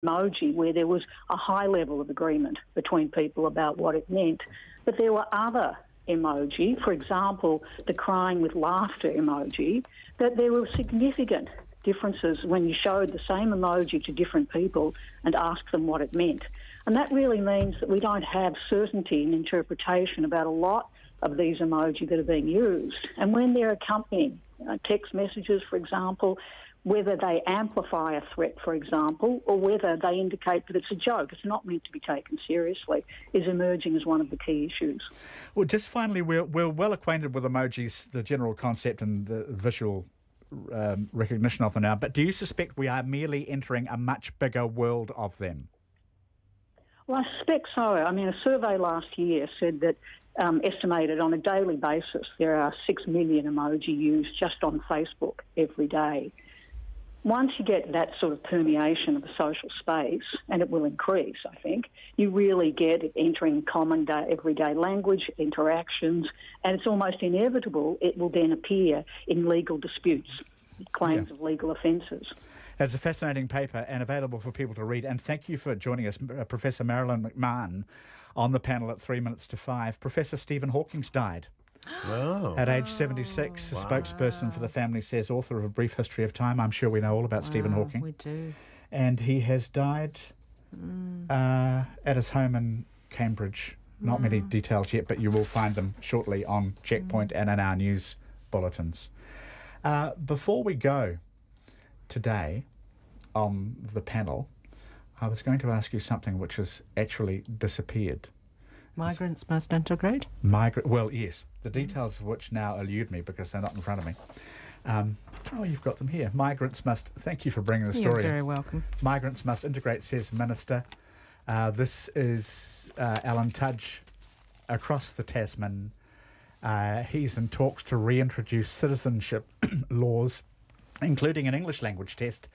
emoji where there was a high level of agreement between people about what it meant. But there were other emoji, for example, the crying with laughter emoji, that there were significant differences when you showed the same emoji to different people and asked them what it meant. And that really means that we don't have certainty in interpretation about a lot of these emoji that are being used. And when they're accompanying text messages, for example, whether they amplify a threat, for example, or whether they indicate that it's a joke, it's not meant to be taken seriously, is emerging as one of the key issues. Well, just finally, we're well acquainted with emojis, the general concept and the visual recognition of them now, but do you suspect we are merely entering a much bigger world of them? Well, I suspect so. I mean, a survey last year said that estimated on a daily basis there are 6 million emoji used just on Facebook every day. Once you get that sort of permeation of the social space, and it will increase, I think, you really get it entering common everyday language, interactions, and it's almost inevitable it will then appear in legal disputes, claims of legal offences. It's a fascinating paper and available for people to read. And thank you for joining us, Professor Marilyn McMahon, on the panel at 3 minutes to 5. Professor Stephen Hawking's died. Oh. At age 76, a spokesperson for the family says, author of A Brief History of Time. I'm sure we know all about Stephen Hawking. We do. And he has died at his home in Cambridge. Not many details yet, but you will find them shortly on Checkpoint and in our news bulletins. Before we go today on the panel, I was going to ask you something which has actually disappeared. Migrants must integrate? Well, yes. The details of which now elude me because they're not in front of me. Oh, you've got them here. Migrants must... Thank you for bringing the story. You're very welcome. Migrants must integrate, says Minister. This is Alan Tudge across the Tasman. He's in talks to reintroduce citizenship laws, including an English language test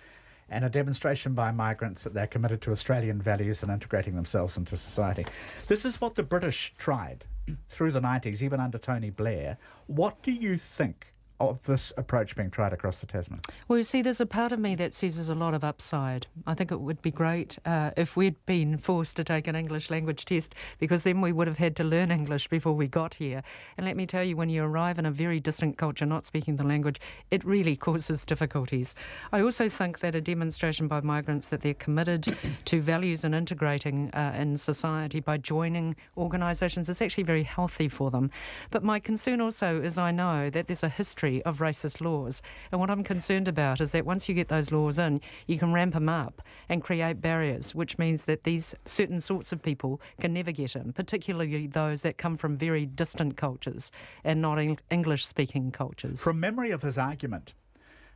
and a demonstration by migrants that they're committed to Australian values and integrating themselves into society. This is what the British tried through the 90s, even under Tony Blair. What do you think of this approach being tried across the Tasman? Well, you see, there's a part of me that sees there's a lot of upside. I think it would be great if we'd been forced to take an English language test, because then we would have had to learn English before we got here. And let me tell you, when you arrive in a very distant culture, not speaking the language, it really causes difficulties. I also think that a demonstration by migrants that they're committed to values and integrating in society by joining organisations is actually very healthy for them. But my concern also is I know that there's a history of racist laws, and what I'm concerned about is that once you get those laws in, you can ramp them up and create barriers, which means that these certain sorts of people can never get in, particularly those that come from very distant cultures and not English-speaking cultures. From memory of his argument,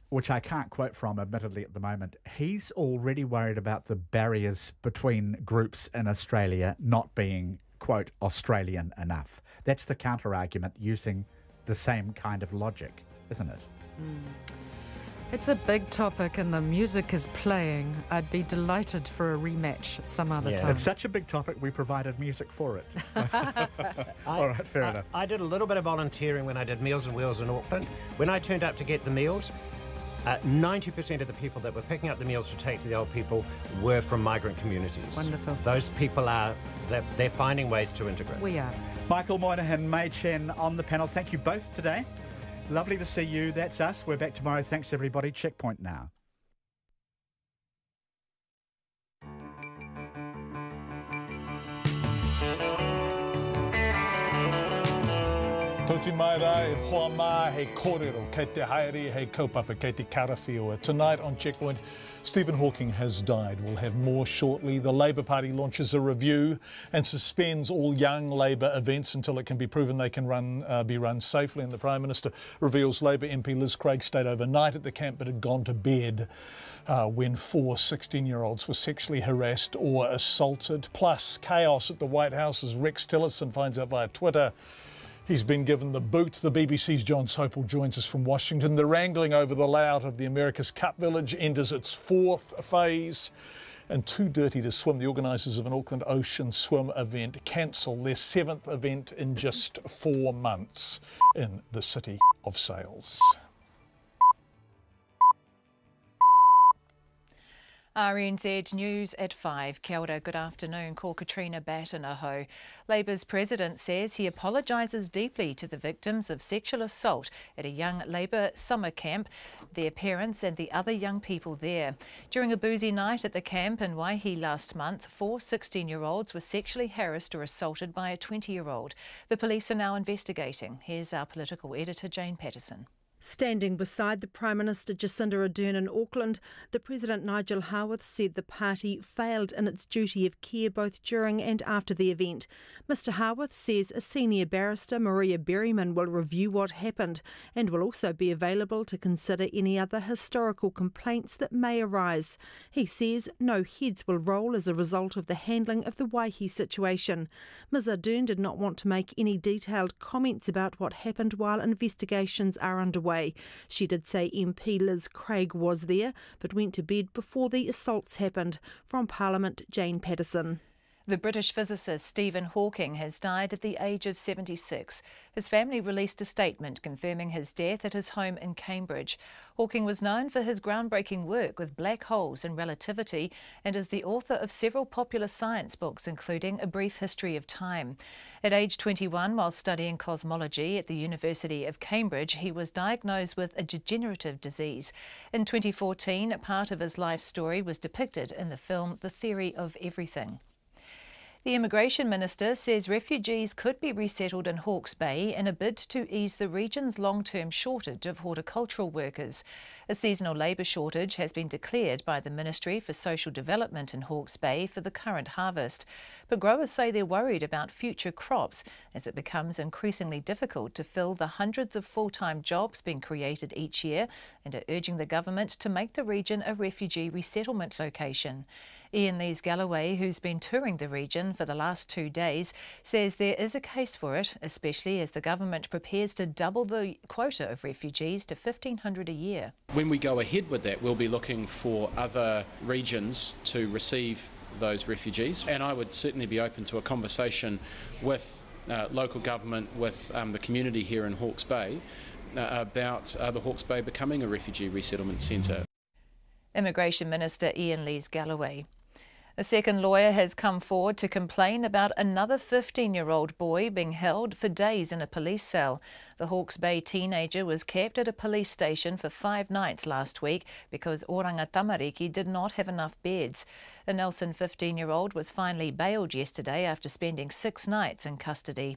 which I can't quote from admittedly at the moment, he's already worried about the barriers between groups in Australia not being, quote, Australian enough. That's the counter-argument using the same kind of logic, isn't it? It's a big topic and the music is playing. I'd be delighted for a rematch some other time. It's such a big topic, we provided music for it. All right, fair enough. I did a little bit of volunteering when I did Meals on Wheels in Auckland. When I turned up to get the meals, 90% of the people that were picking up the meals to take to the old people were from migrant communities. Wonderful. Those people they're finding ways to integrate. We are. Michael Moynihan, May Chen on the panel. Thank you both today. Lovely to see you. That's us. We're back tomorrow. Thanks, everybody. Checkpoint now. Toti mai rai, hoa mai, hei kōrero, kei te haere, hei kaupapa, kei te karawhiua. Tonight on Checkpoint, Stephen Hawking has died. We'll have more shortly. The Labour Party launches a review and suspends all young Labour events until it can be proven they can be run safely. And the Prime Minister reveals Labour MP Liz Craig stayed overnight at the camp but had gone to bed when 4 16-year-olds were sexually harassed or assaulted. Plus, chaos at the White House as Rex Tillerson finds out via Twitter he's been given the boot. The BBC's John Sopel joins us from Washington. The wrangling over the layout of the America's Cup Village enters its 4th phase. And Too Dirty to Swim, the organisers of an Auckland Ocean swim event, cancel their 7th event in just 4 months in the city of sails. RNZ News at 5. Kia ora, good afternoon. Ko Katrina Batanaho. Labour's president says he apologises deeply to the victims of sexual assault at a young Labour summer camp, their parents and the other young people there. During a boozy night at the camp in Waihi last month, 4 16-year-olds were sexually harassed or assaulted by a 20-year-old. The police are now investigating. Here's our political editor, Jane Patterson. Standing beside the Prime Minister Jacinda Ardern in Auckland, the President Nigel Howarth said the party failed in its duty of care both during and after the event. Mr Howarth says a senior barrister, Maria Berryman, will review what happened and will also be available to consider any other historical complaints that may arise. He says no heads will roll as a result of the handling of the Waihi situation. Ms Ardern did not want to make any detailed comments about what happened while investigations are underway. She did say MP Liz Craig was there, but went to bed before the assaults happened. From Parliament, Jane Patterson. The British physicist Stephen Hawking has died at the age of 76. His family released a statement confirming his death at his home in Cambridge. Hawking was known for his groundbreaking work with black holes and relativity and is the author of several popular science books, including A Brief History of Time. At age 21, while studying cosmology at the University of Cambridge, he was diagnosed with a degenerative disease. In 2014, part of his life story was depicted in the film The Theory of Everything. The Immigration Minister says refugees could be resettled in Hawke's Bay in a bid to ease the region's long-term shortage of horticultural workers. A seasonal labour shortage has been declared by the Ministry for Social Development in Hawke's Bay for the current harvest. But growers say they're worried about future crops as it becomes increasingly difficult to fill the hundreds of full-time jobs being created each year and are urging the government to make the region a refugee resettlement location. Ian Lees-Galloway, who's been touring the region for the last 2 days, says there is a case for it, especially as the government prepares to double the quota of refugees to 1,500 a year. When we go ahead with that, we'll be looking for other regions to receive those refugees, and I would certainly be open to a conversation with local government, with the community here in Hawke's Bay about the Hawke's Bay becoming a refugee resettlement centre. Immigration Minister Ian Lees-Galloway. A second lawyer has come forward to complain about another 15-year-old boy being held for days in a police cell. The Hawke's Bay teenager was kept at a police station for 5 nights last week because Oranga Tamariki did not have enough beds. A Nelson 15-year-old was finally bailed yesterday after spending 6 nights in custody.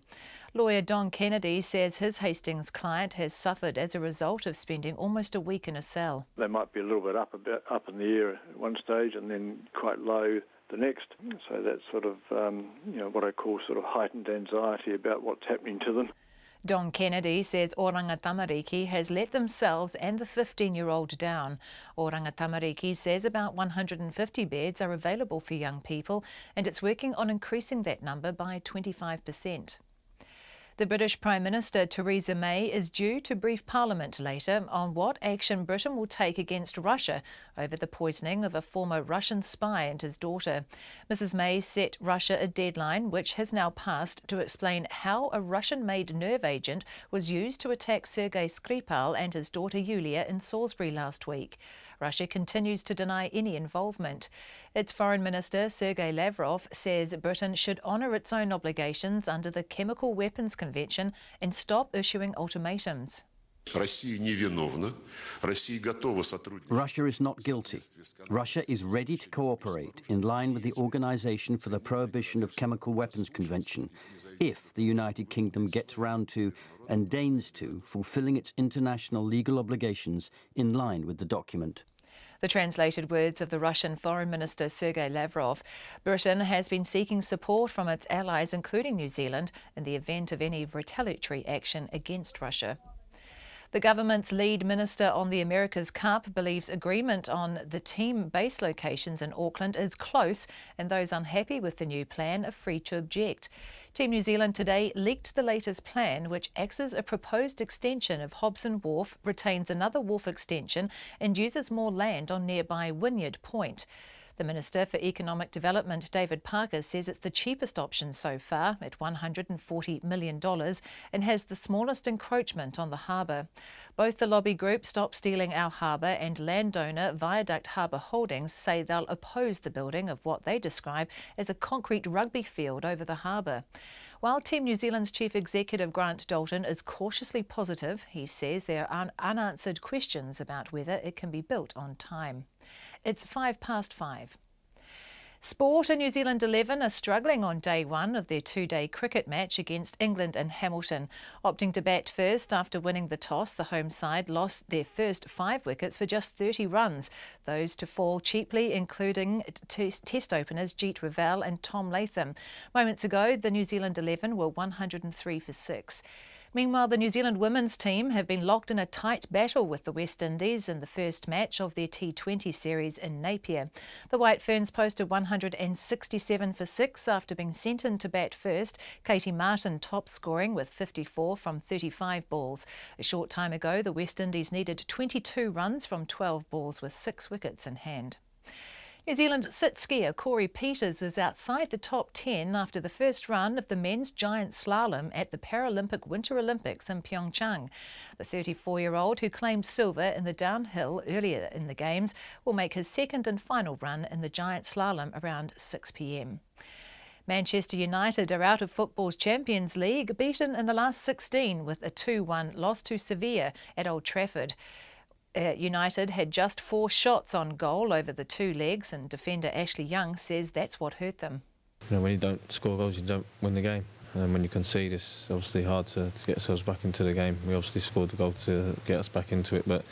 Lawyer Don Kennedy says his Hastings client has suffered as a result of spending almost a week in a cell. They might be a little bit up in the air at one stage and then quite low the next. So that's sort of what I call sort of heightened anxiety about what's happening to them. Don Kennedy says Oranga Tamariki has let themselves and the 15-year-old down. Oranga Tamariki says about 150 beds are available for young people and it's working on increasing that number by 25%. The British Prime Minister Theresa May is due to brief Parliament later on what action Britain will take against Russia over the poisoning of a former Russian spy and his daughter. Mrs May set Russia a deadline, which has now passed, to explain how a Russian-made nerve agent was used to attack Sergei Skripal and his daughter Yulia in Salisbury last week. Russia continues to deny any involvement. Its Foreign Minister Sergei Lavrov says Britain should honour its own obligations under the Chemical Weapons Convention and stop issuing ultimatums. Russia is not guilty. Russia is ready to cooperate in line with the Organisation for the Prohibition of Chemical Weapons Convention if the United Kingdom gets round to and deigns to fulfilling its international legal obligations in line with the document. The translated words of the Russian Foreign Minister Sergei Lavrov. Britain has been seeking support from its allies, including New Zealand, in the event of any retaliatory action against Russia. The government's lead minister on the America's Cup believes agreement on the team base locations in Auckland is close and those unhappy with the new plan are free to object. Team New Zealand today leaked the latest plan, which axes a proposed extension of Hobson Wharf, retains another wharf extension and uses more land on nearby Wynyard Point. The Minister for Economic Development, David Parker, says it's the cheapest option so far at $140 million and has the smallest encroachment on the harbour. Both the lobby group Stop Stealing Our Harbour and landowner Viaduct Harbour Holdings say they'll oppose the building of what they describe as a concrete rugby field over the harbour. While Team New Zealand's Chief Executive Grant Dalton is cautiously positive, he says there are unanswered questions about whether it can be built on time. It's 5:05. Sport. and New Zealand 11 are struggling on day one of their two-day cricket match against England and Hamilton. Opting to bat first after winning the toss, the home side lost their first 5 wickets for just 30 runs. Those to fall cheaply, including test openers Jeet Ravel and Tom Latham. Moments ago, the New Zealand 11 were 103 for 6. Meanwhile, the New Zealand women's team have been locked in a tight battle with the West Indies in the first match of their T20 series in Napier. The White Ferns posted 167 for 6 after being sent in to bat first. Katie Martin top scoring with 54 from 35 balls. A short time ago, the West Indies needed 22 runs from 12 balls with 6 wickets in hand. New Zealand sit skier Corey Peters is outside the top 10 after the first run of the men's giant slalom at the Paralympic Winter Olympics in Pyeongchang. The 34-year-old, who claimed silver in the downhill earlier in the Games, will make his second and final run in the giant slalom around 6 p.m. Manchester United are out of football's Champions League, beaten in the last 16 with a 2-1 loss to Sevilla at Old Trafford. United had just 4 shots on goal over the 2 legs, and defender Ashley Young says that's what hurt them. You know, when you don't score goals, you don't win the game. And when you concede, it's obviously hard to get ourselves back into the game. We obviously scored the goal to get us back into it, but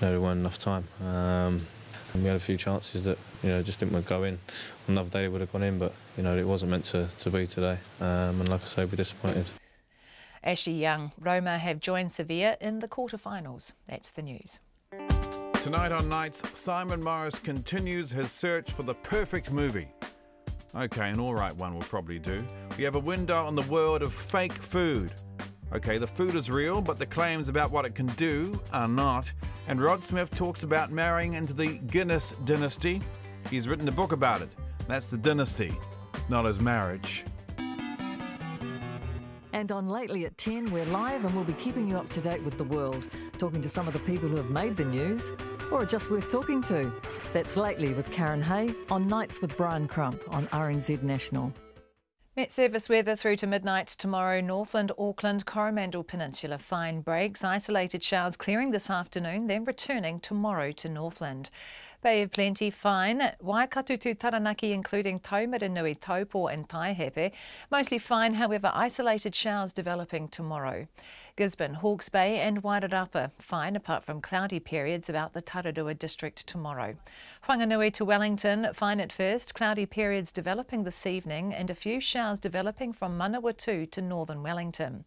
there weren't enough time. And we had a few chances that just didn't go in. Another day it would have gone in, but it wasn't meant to be today. And like I say, we're disappointed. Ashley Young. Roma have joined Sevilla in the quarter-finals. That's the news. Tonight on Nights, Simon Morris continues his search for the perfect movie. OK, an all right one will probably do. We have a window on the world of fake food. OK, the food is real, but the claims about what it can do are not. And Rod Smith talks about marrying into the Guinness dynasty. He's written a book about it. That's the dynasty, not his marriage. And on Lately at 10, we're live and we'll be keeping you up to date with the world, talking to some of the people who have made the news or are just worth talking to. That's Lately with Karen Hay on Nights with Brian Crump on RNZ National. Met Service weather through to midnight tomorrow. Northland, Auckland, Coromandel Peninsula, fine breaks. Isolated showers clearing this afternoon, then returning tomorrow to Northland. Bay of Plenty, fine. Waikato to Taranaki, including Taumaranui, Taupo and Taihepe. Mostly fine, however, isolated showers developing tomorrow. Gisborne, Hawke's Bay and Wairarapa, fine apart from cloudy periods about the Tararua district tomorrow. Whanganui to Wellington, fine at first, cloudy periods developing this evening and a few showers developing from Manawatu to northern Wellington.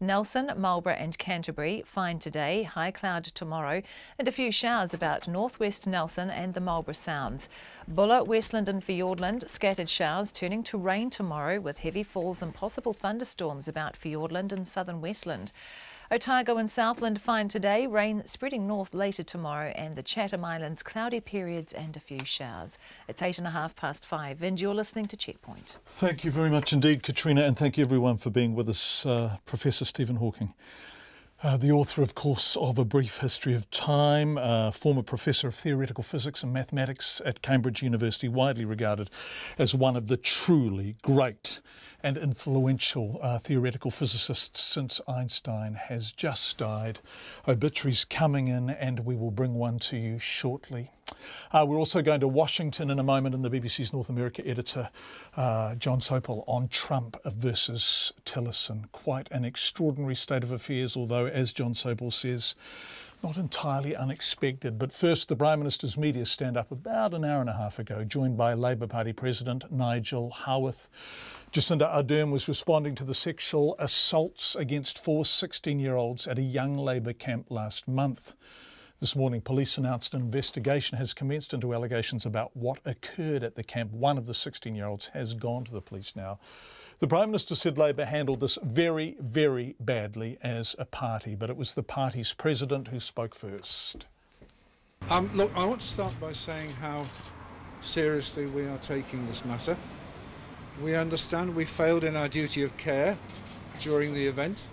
Nelson, Marlborough and Canterbury, fine today, high cloud tomorrow, and a few showers about northwest Nelson and the Marlborough Sounds. Bulla, Westland and Fiordland, scattered showers turning to rain tomorrow with heavy falls and possible thunderstorms about Fiordland and southern Westland. Otago and Southland, fine today, rain spreading north later tomorrow, and the Chatham Islands, cloudy periods and a few showers. It's 5:08, and you're listening to Checkpoint. Thank you very much indeed, Katrina, and thank you everyone for being with us. Professor Stephen Hawking, the author, of course, of A Brief History of Time, former professor of theoretical physics and mathematics at Cambridge University, widely regarded as one of the truly great and influential theoretical physicists since Einstein has just died. Obituaries coming in, and we will bring one to you shortly. We're also going to Washington in a moment, and the BBC's North America editor, John Sopel, on Trump versus Tillerson. Quite an extraordinary state of affairs, although, as John Sopel says, not entirely unexpected. But first, the Prime Minister's media stand-up about an hour and a half ago, joined by Labour Party President Nigel Howarth. Jacinda Ardern was responding to the sexual assaults against 4 16-year-olds at a young Labour camp last month. This morning, police announced an investigation has commenced into allegations about what occurred at the camp. One of the 16-year-olds has gone to the police now. The Prime Minister said Labour handled this very, very badly as a party, but it was the party's president who spoke first. Look, I want to start by saying how seriously we are taking this matter. We understand we failed in our duty of care during the event,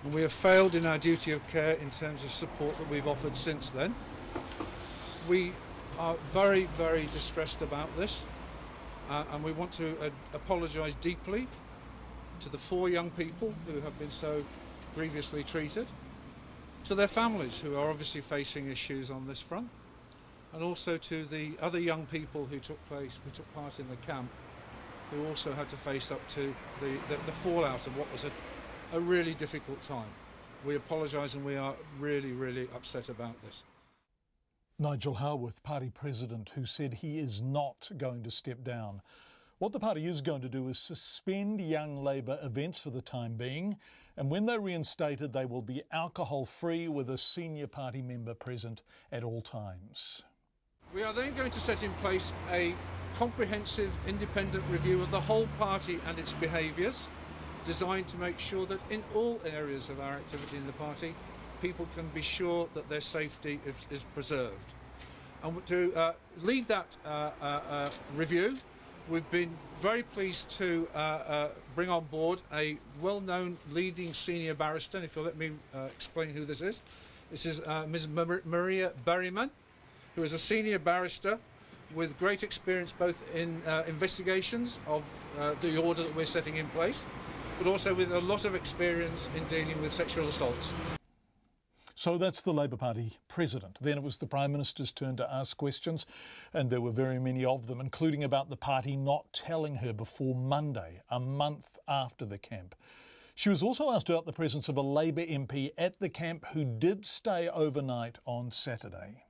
and we have failed in our duty of care in terms of support that we've offered since then. We are very, very distressed about this, and we want to apologise deeply to the 4 young people who have been so grievously treated, to their families who are obviously facing issues on this front, and also to the other young people who took part in the camp, who also had to face up to the fallout of what was a really difficult time. We apologise, and we are really, really upset about this. Nigel Howarth, party president, who said he is not going to step down. What the party is going to do is suspend Young Labour events for the time being, and when they're reinstated, they will be alcohol-free with a senior party member present at all times. We are then going to set in place a comprehensive independent review of the whole party and its behaviours, designed to make sure that in all areas of our activity in the party, people can be sure that their safety is preserved. And to lead that review, we've been very pleased to bring on board a well-known leading senior barrister, and if you'll let me explain who this is. This is Ms. Maria Berryman, who is a senior barrister with great experience both in investigations of the order that we're setting in place, but also with a lot of experience in dealing with sexual assaults. So that's the Labour Party president. Then it was the Prime Minister's turn to ask questions, and there were very many of them, including about the party not telling her before Monday, a month after the camp. She was also asked about the presence of a Labour MP at the camp who did stay overnight on Saturday.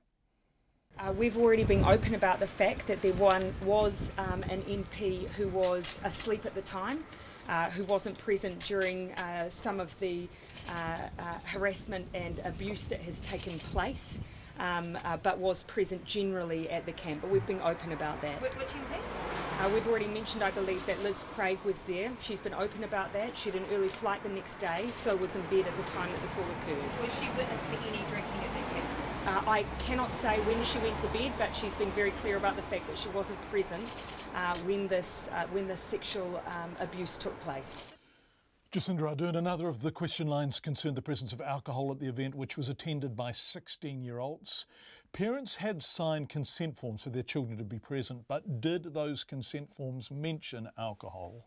We've already been open about the fact that there was an MP who was asleep at the time, who wasn't present during some of the harassment and abuse that has taken place, but was present generally at the camp. But we've been open about that. Which MP? We've already mentioned, I believe, that Liz Craig was there. She's been open about that. She had an early flight the next day, so was in bed at the time that this all occurred. Was she witness to any drinking at that camp? I cannot say when she went to bed, but she's been very clear about the fact that she wasn't present when this sexual abuse took place. Jacinda Ardern, another of the question lines concerned the presence of alcohol at the event, which was attended by 16-year-olds. Parents had signed consent forms for their children to be present, but did those consent forms mention alcohol?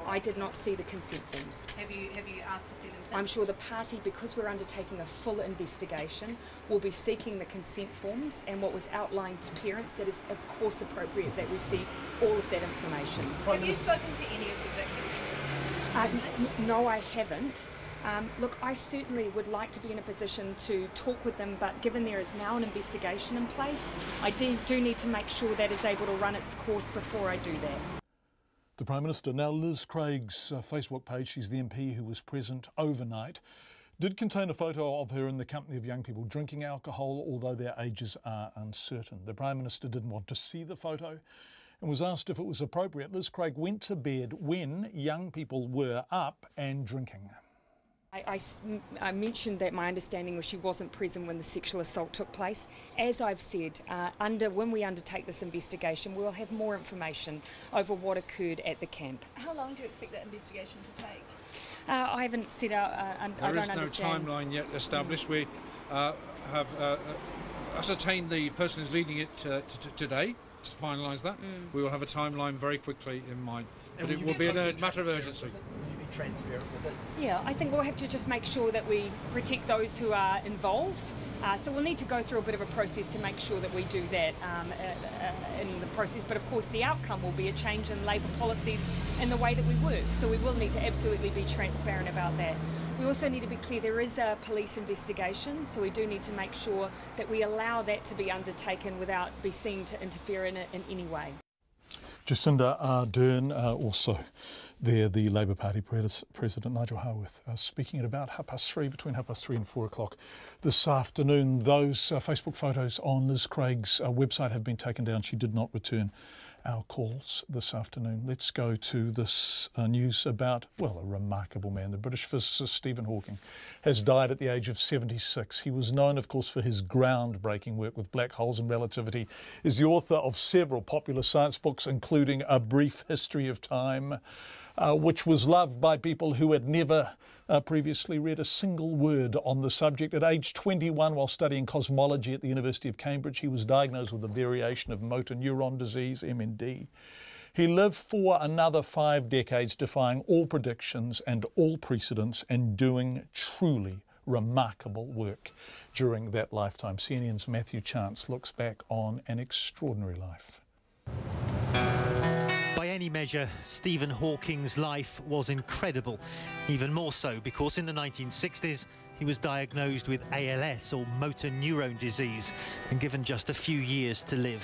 I did not see the consent forms. Have you asked to see them? I'm sure the party, because we're undertaking a full investigation, will be seeking the consent forms, and what was outlined to parents, that is of course appropriate that we see all of that information. Have you spoken to any of the victims? No, I haven't. Look, I certainly would like to be in a position to talk with them, but given there is now an investigation in place, I do need to make sure that is able to run its course before I do that. The Prime Minister, now Liz Craig's Facebook page, she's the MP who was present overnight, did contain a photo of her in the company of young people drinking alcohol, although their ages are uncertain. The Prime Minister didn't want to see the photo and was asked if it was appropriate. Liz Craig went to bed when young people were up and drinking. I mentioned that my understanding was she wasn't present when the sexual assault took place. As I've said, when we undertake this investigation, we'll have more information over what occurred at the camp. How long do you expect that investigation to take? I haven't set out. There is no timeline yet established. We have ascertained the person who's leading it today. To finalise that, we will have a timeline very quickly in mind. But it will be a matter of urgency. Will you be transparent with it? Yeah, I think we'll have to just make sure that we protect those who are involved. So we'll need to go through a bit of a process to make sure that we do that in the process. But of course the outcome will be a change in Labour policies and the way that we work. So we will need to absolutely be transparent about that. We also need to be clear there is a police investigation, so we do need to make sure that we allow that to be undertaken without be seen to interfere in it in any way. Jacinda Ardern, also there, the Labour Party President Nigel Howarth, speaking at about between 3:30 and 4 o'clock this afternoon. Those Facebook photos on Liz Craig's website have been taken down. She did not return our calls this afternoon. Let's go to this news about, well, a remarkable man. The British physicist Stephen Hawking has died at the age of 76. He was known, of course, for his groundbreaking work with black holes and relativity. Is the author of several popular science books, including A Brief History of Time, which was loved by people who had never previously read a single word on the subject. At age 21, while studying cosmology at the University of Cambridge, he was diagnosed with a variation of motor neuron disease, MND. He lived for another 5 decades, defying all predictions and all precedents and doing truly remarkable work during that lifetime. CNN's Matthew Chance looks back on an extraordinary life. By any measure, Stephen Hawking's life was incredible, even more so because in the 1960s he was diagnosed with ALS, or motor neuron disease, and given just a few years to live.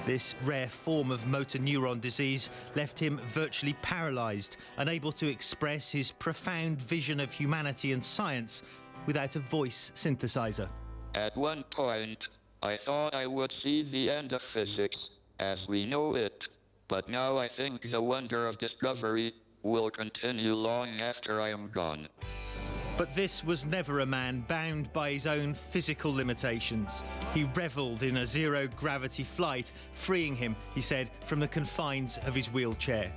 This rare form of motor neuron disease left him virtually paralysed, unable to express his profound vision of humanity and science without a voice synthesizer. At one point, I thought I would see the end of physics as we know it. But now I think the wonder of discovery will continue long after I am gone. But this was never a man bound by his own physical limitations. He revelled in a zero-gravity flight, freeing him, he said, from the confines of his wheelchair.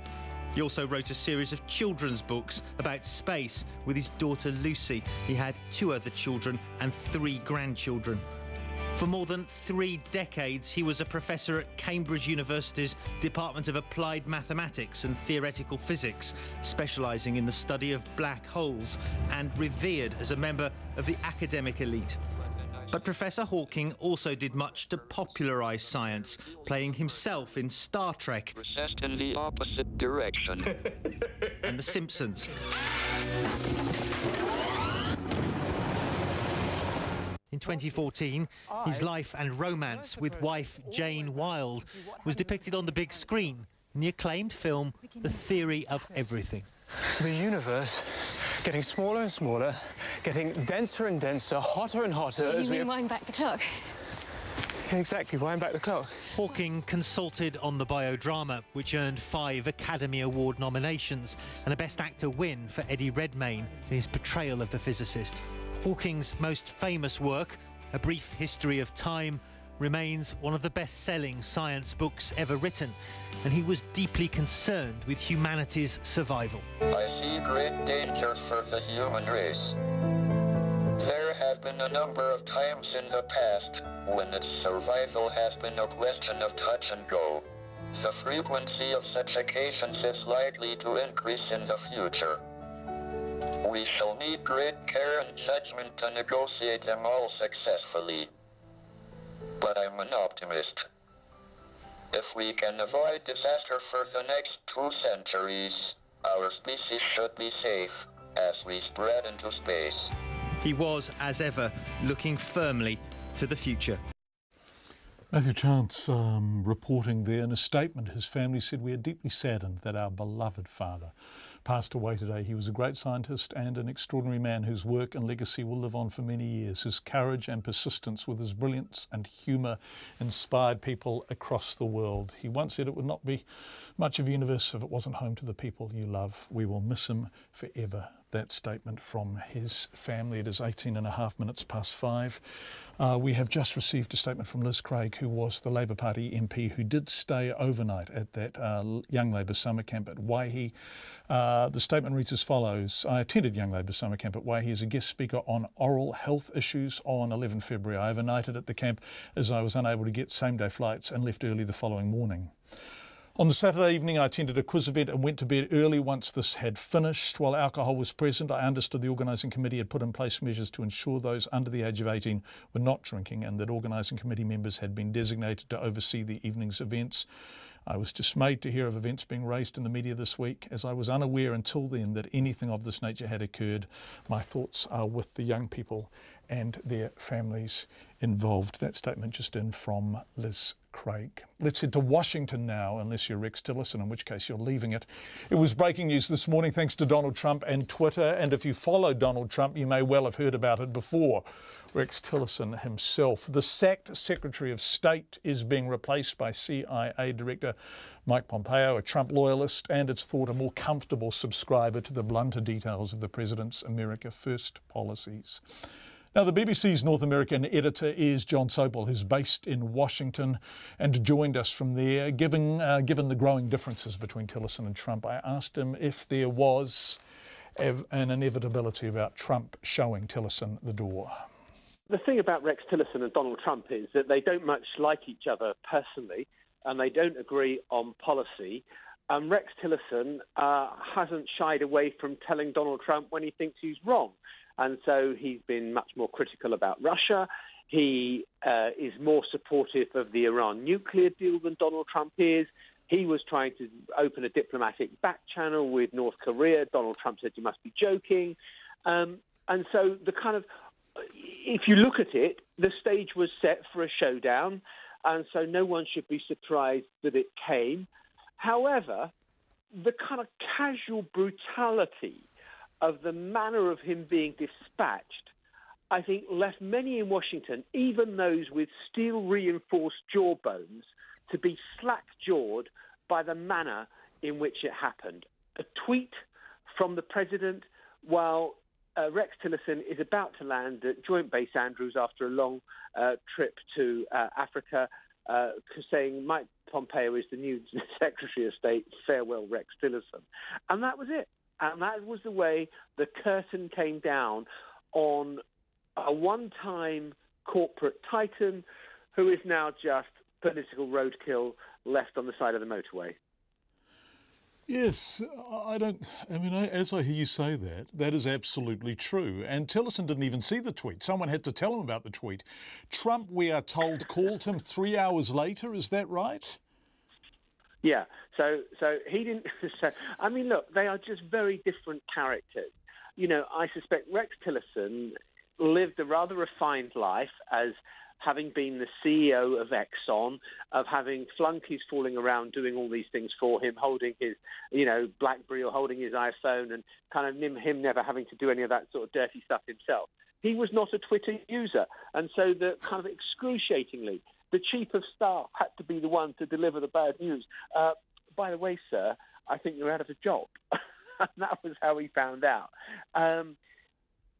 He also wrote a series of children's books about space with his daughter Lucy. He had 2 other children and 3 grandchildren. For more than 3 decades, he was a professor at Cambridge University's Department of Applied Mathematics and Theoretical Physics, specialising in the study of black holes, and revered as a member of the academic elite. But Professor Hawking also did much to popularise science, playing himself in Star Trek, Recessed in the opposite direction, and The Simpsons. In 2014, his life and romance with wife Jane Wilde was depicted on the big screen in the acclaimed film The Theory of Everything. So the universe getting smaller and smaller, getting denser and denser, hotter and hotter. You mean wind back the clock? Yeah, exactly, wind back the clock. Hawking consulted on the biodrama, which earned 5 Academy Award nominations and a Best Actor win for Eddie Redmayne for his portrayal of the physicist. Hawking's most famous work, A Brief History of Time, remains one of the best-selling science books ever written, and he was deeply concerned with humanity's survival. I see great dangers for the human race. There have been a number of times in the past when its survival has been a question of touch and go. The frequency of such occasions is likely to increase in the future. We shall need great care and judgment to negotiate them all successfully. But I'm an optimist. If we can avoid disaster for the next 2 centuries, our species should be safe as we spread into space. He was, as ever, looking firmly to the future. Matthew Chance reporting there. In a statement, his family said, "We are deeply saddened that our beloved father passed away today. He was a great scientist and an extraordinary man whose work and legacy will live on for many years. His courage and persistence with his brilliance and humour inspired people across the world. He once said it would not be much of a universe if it wasn't home to the people you love. We will miss him forever." That statement from his family. It is 18.5 minutes past 5. We have just received a statement from Liz Craig, who was the Labour Party MP who did stay overnight at that Young Labour summer camp at Waihi. The statement reads as follows. "I attended Young Labour summer camp at Waihi as a guest speaker on oral health issues on 11 February. I overnighted at the camp as I was unable to get same-day flights and left early the following morning. On the Saturday evening, I attended a quiz event and went to bed early once this had finished. While alcohol was present, I understood the organising committee had put in place measures to ensure those under the age of 18 were not drinking, and that organising committee members had been designated to oversee the evening's events. I was dismayed to hear of events being raised in the media this week, as I was unaware until then that anything of this nature had occurred. My thoughts are with the young people and their families involved. That statement just in from Liz Craig. Let's head to Washington now, unless you're Rex Tillerson, in which case you're leaving it. It was breaking news this morning thanks to Donald Trump and Twitter, and if you follow Donald Trump, you may well have heard about it before. Rex Tillerson himself. The sacked Secretary of State is being replaced by CIA Director Mike Pompeo, a Trump loyalist, and it's thought a more comfortable subscriber to the blunter details of the president's America First policies. Now, the BBC's North American editor is John Sopel, who's based in Washington and joined us from there. Given the growing differences between Tillerson and Trump, I asked him if there was an inevitability about Trump showing Tillerson the door. The thing about Rex Tillerson and Donald Trump is that they don't much like each other personally, and they don't agree on policy. Rex Tillerson hasn't shied away from telling Donald Trump when he thinks he's wrong. And so he's been much more critical about Russia. He is more supportive of the Iran nuclear deal than Donald Trump is. He was trying to open a diplomatic back channel with North Korea. Donald Trump said, "You must be joking." And so the kind of, if you look at it, the stage was set for a showdown. And so no one should be surprised that it came. However, the kind of casual brutality of the manner of him being dispatched, I think, left many in Washington, even those with steel-reinforced jawbones, to be slack-jawed by the manner in which it happened. A tweet from the president while Rex Tillerson is about to land at Joint Base Andrews after a long trip to Africa, saying Mike Pompeo is the new Secretary of State, farewell Rex Tillerson. And that was it. And that was the way the curtain came down on a one-time corporate titan who is now just political roadkill left on the side of the motorway. Yes, as I hear you say that, that is absolutely true. And Tillerson didn't even see the tweet. Someone had to tell him about the tweet. Trump, we are told, called him 3 hours later. Is that right? Yeah, so he didn't. I mean, look, they are just very different characters. You know, I suspect Rex Tillerson lived a rather refined life as having been the CEO of Exxon, of having flunkies falling around doing all these things for him, holding his, BlackBerry or holding his iPhone, and kind of him never having to do any of that sort of dirty stuff himself. He was not a Twitter user, and so the kind of excruciatingly, the chief of staff had to be the one to deliver the bad news. By the way, sir, I think you're out of a job. And that was how he found out.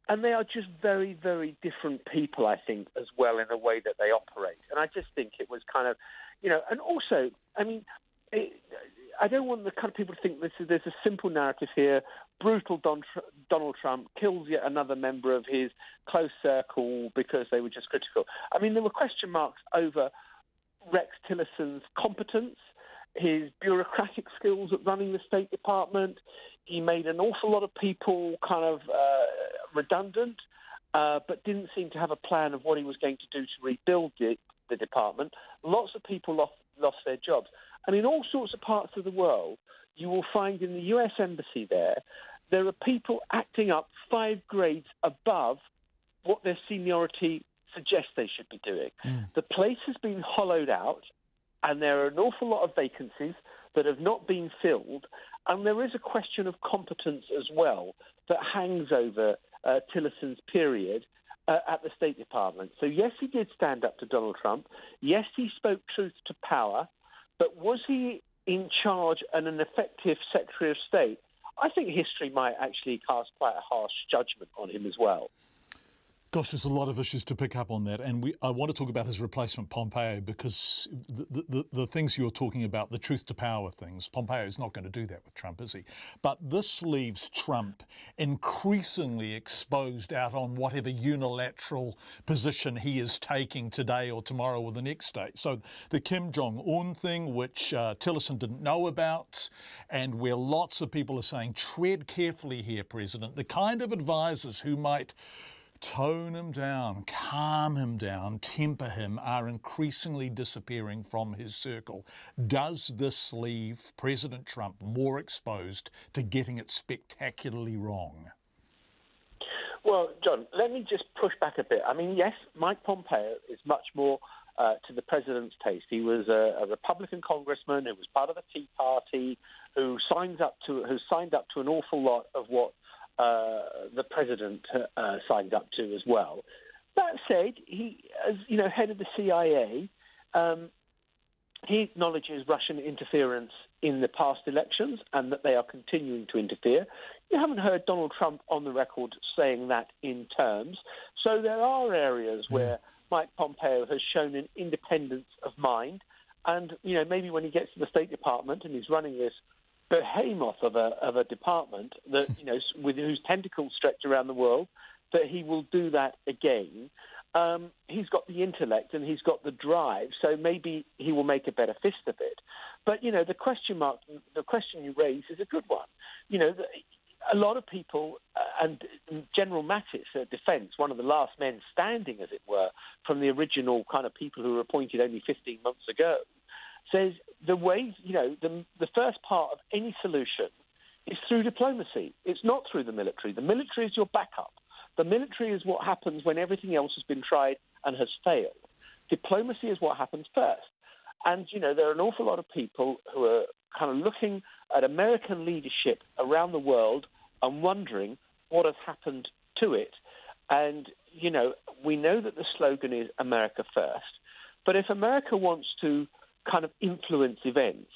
And they are just very, very different people, I think, as well, in the way that they operate. And I just think it was kind of, and also, I mean, I don't want the kind of people to think there's a simple narrative here. Brutal Donald Trump kills yet another member of his close circle because they were just critical. I mean, there were question marks over Rex Tillerson's competence, his bureaucratic skills at running the State Department. He made an awful lot of people kind of redundant, but didn't seem to have a plan of what he was going to do to rebuild the department. Lots of people lost their jobs. And in all sorts of parts of the world, you will find in the US Embassy there are people acting up 5 grades above what their seniority suggests they should be doing. The place has been hollowed out, and there are an awful lot of vacancies that have not been filled, and there is a question of competence as well that hangs over Tillerson's period at the State Department. So yes, he did stand up to Donald Trump. Yes, he spoke truth to power. But was he in charge and an effective Secretary of State? I think history might actually cast quite a harsh judgment on him as well. Gosh, there's a lot of issues to pick up on that, and I want to talk about his replacement, Pompeo, because the things you're talking about, the truth to power things, Pompeo's not going to do that with Trump, is he? But this leaves Trump increasingly exposed out on whatever unilateral position he is taking today or tomorrow or the next day. So the Kim Jong-un thing, which Tillerson didn't know about, and where lots of people are saying, tread carefully here, President, the kind of advisors who might tone him down, calm him down, temper him, are increasingly disappearing from his circle. Does this leave President Trump more exposed to getting it spectacularly wrong? Well, John, let me just push back a bit. I mean, yes, Mike Pompeo is much more to the president's taste. He was a Republican congressman who was part of the Tea Party, who signed up to an awful lot of what the president signed up to as well. That said, he, as head of the CIA, he acknowledges Russian interference in the past elections and that they are continuing to interfere. You haven't heard Donald Trump on the record saying that in terms. So there are areas where Mike Pompeo has shown an independence of mind. And, maybe when he gets to the State Department and he's running this behemoth of a department that, with whose tentacles stretch around the world, that he will do that again. He's got the intellect and he's got the drive, so maybe he will make a better fist of it. But, the question you raise is a good one. A lot of people, and General Mattis at Defence, one of the last men standing, as it were, from the original kind of people who were appointed only 15 months ago, says the way, the first part of any solution is through diplomacy. It's not through the military. The military is your backup. The military is what happens when everything else has been tried and has failed. Diplomacy is what happens first. And, there are an awful lot of people who are kind of looking at American leadership around the world and wondering what has happened to it. And, we know that the slogan is America first. But if America wants to kind of influence events,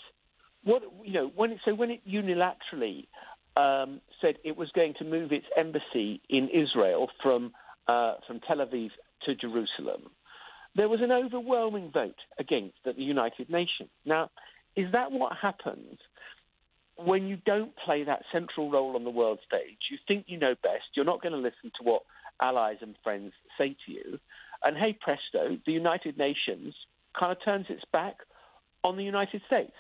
when it unilaterally said it was going to move its embassy in Israel from Tel Aviv to Jerusalem, there was an overwhelming vote against at the United Nations. Now, is that what happens when you don't play that central role on the world stage? You think you know best. You're not going to listen to what allies and friends say to you. And hey, presto, the United Nations kind of turns its back on the United States.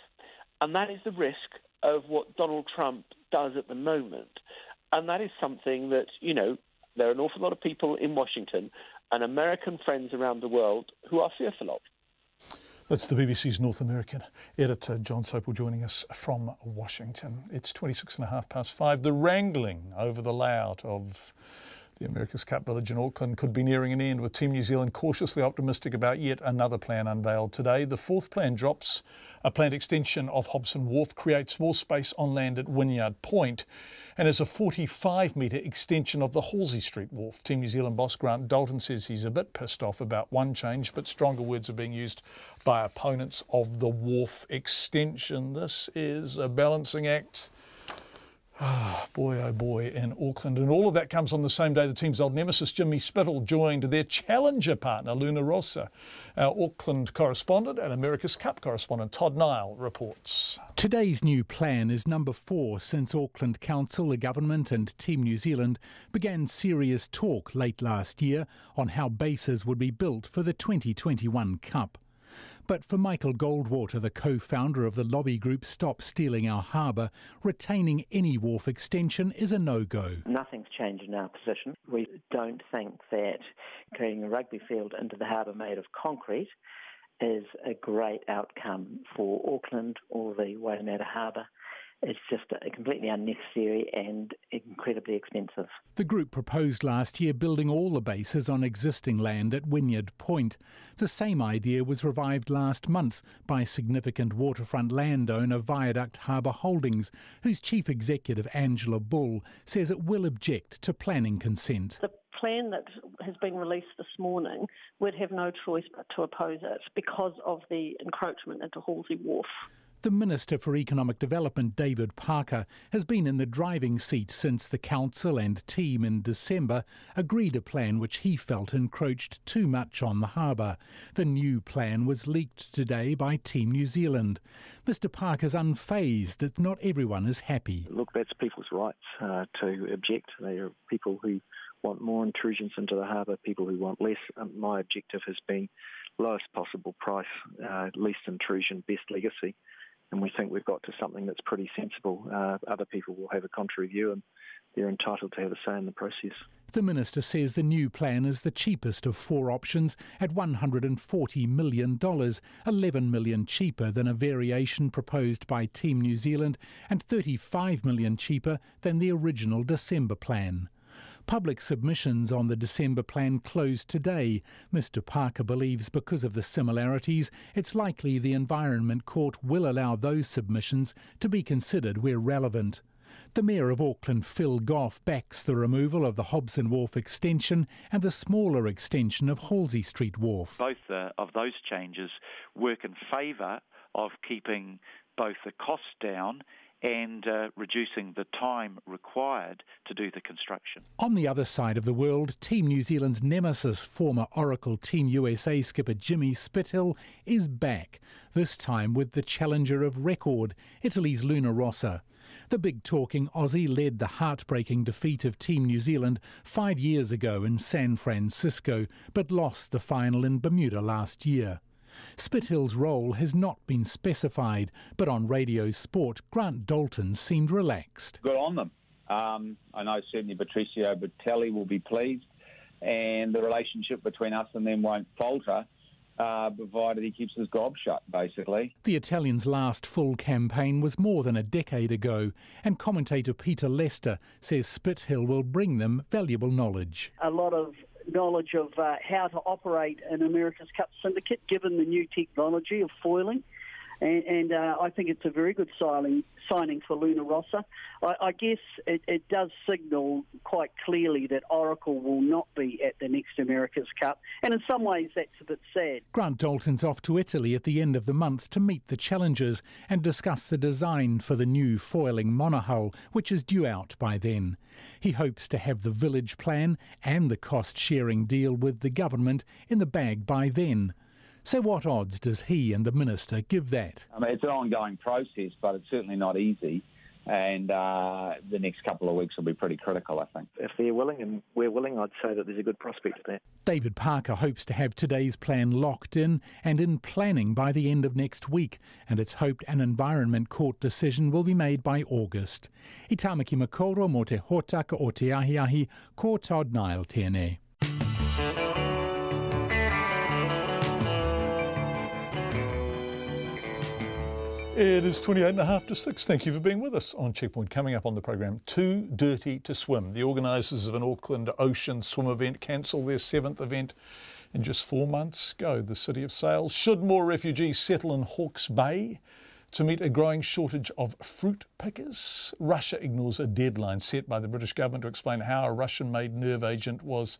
And that is the risk of what Donald Trump does at the moment. And that is something that, there are an awful lot of people in Washington and American friends around the world who are fearful of. That's the BBC's North American editor, John Sopel, joining us from Washington. It's 5:26. The wrangling over the layout of the America's Cup village in Auckland could be nearing an end, with Team New Zealand cautiously optimistic about yet another plan unveiled today. The fourth plan drops a planned extension of Hobson Wharf, creates more space on land at Wynyard Point, and is a 45-metre extension of the Halsey Street Wharf. Team New Zealand boss Grant Dalton says he's a bit pissed off about one change, but stronger words are being used by opponents of the wharf extension. This is a balancing act. Oh boy, in Auckland. And all of that comes on the same day the team's old nemesis, Jimmy Spittle, joined their challenger partner, Luna Rossa. Our Auckland correspondent and America's Cup correspondent, Todd Nile, reports. Today's new plan is number 4 since Auckland Council, the government and Team New Zealand began serious talk late last year on how bases would be built for the 2021 Cup. But for Michael Goldwater, the co-founder of the lobby group Stop Stealing Our Harbour, retaining any wharf extension is a no-go. Nothing's changed in our position. We don't think that creating a rugby field into the harbour made of concrete is a great outcome for Auckland or the Waitemata Harbour. It's just completely unnecessary and incredibly expensive. The group proposed last year building all the bases on existing land at Wynyard Point. The same idea was revived last month by significant waterfront landowner Viaduct Harbour Holdings, whose chief executive Angela Bull says it will object to planning consent. The plan that has been released this morning would have no choice but to oppose it because of the encroachment into Halsey Wharf. The Minister for Economic Development, David Parker, has been in the driving seat since the Council and team in December agreed a plan which he felt encroached too much on the harbour. The new plan was leaked today by Team New Zealand. Mr Parker's unfazed that not everyone is happy. Look, that's people's rights to object. They are people who want more intrusions into the harbour, people who want less. My objective has been lowest possible price, least intrusion, best legacy. And we think we've got to something that's pretty sensible. Other people will have a contrary view and they're entitled to have a say in the process. The Minister says the new plan is the cheapest of 4 options at $140 million, 11 million cheaper than a variation proposed by Team New Zealand and 35 million cheaper than the original December plan. Public submissions on the December plan closed today. Mr Parker believes because of the similarities, it's likely the Environment Court will allow those submissions to be considered where relevant. The Mayor of Auckland, Phil Goff, backs the removal of the Hobson Wharf extension and the smaller extension of Halsey Street Wharf. Both of those changes work in favour of keeping both the costs down and reducing the time required to do the construction. On the other side of the world, Team New Zealand's nemesis, former Oracle Team USA skipper Jimmy Spithill, is back, this time with the challenger of record, Italy's Luna Rossa. The big-talking Aussie led the heartbreaking defeat of Team New Zealand 5 years ago in San Francisco, but lost the final in Bermuda last year. Spithill's role has not been specified, but on Radio Sport, Grant Dalton seemed relaxed. Good on them. I know certainly Patricio Bertelli will be pleased, and the relationship between us and them won't falter, provided he keeps his gob shut, basically. The Italian's last full campaign was more than a decade ago, and commentator Peter Lester says Spithill will bring them valuable knowledge. A lot of knowledge of how to operate an America's Cup syndicate, given the new technology of foiling. And I think it's a very good signing for Luna Rossa. I guess it does signal quite clearly that Oracle will not be at the next America's Cup, and in some ways that's a bit sad. Grant Dalton's off to Italy at the end of the month to meet the challengers and discuss the design for the new foiling monohull, which is due out by then. He hopes to have the village plan and the cost-sharing deal with the government in the bag by then. So what odds does he and the Minister give that? I mean, it's an ongoing process, but it's certainly not easy. And the next couple of weeks will be pretty critical, I think. If they're willing and we're willing, I'd say that there's a good prospect of that. David Parker hopes to have today's plan locked in and in planning by the end of next week, and it's hoped an Environment Court decision will be made by August. I tamaki makoro mo te hōtaka o te ahiahi, ko Todd Nile tēnei. It is 28.5 to 6. Thank you for being with us on Checkpoint. Coming up on the programme, Too Dirty to Swim. The organisers of an Auckland ocean swim event cancel their 7th event in just 4 months. Go the City of Sails. Should more refugees settle in Hawke's Bay to meet a growing shortage of fruit pickers? Russia ignores a deadline set by the British government to explain how a Russian-made nerve agent was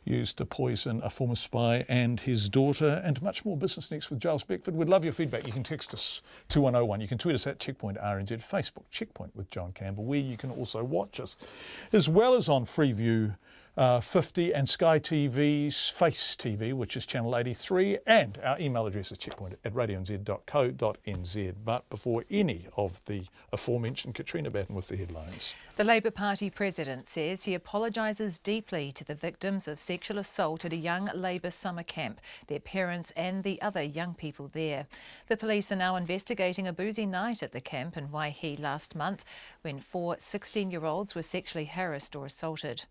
used to poison a former spy and his daughter, and much more. Business Next with Giles Beckford. We'd love your feedback. You can text us 2101. You can tweet us at Checkpoint RNZ, Facebook Checkpoint with John Campbell, where you can also watch us, as well as on Freeview 50 and Sky TV's Face TV, which is channel 83, and our email address is checkpoint@radionz.co.nz. But before any of the aforementioned, Katrina Batten with the headlines. The Labour Party president says he apologises deeply to the victims of sexual assault at a young Labour summer camp, their parents and the other young people there. The police are now investigating a boozy night at the camp in Waihi last month when 4 16-year-olds were sexually harassed or assaulted.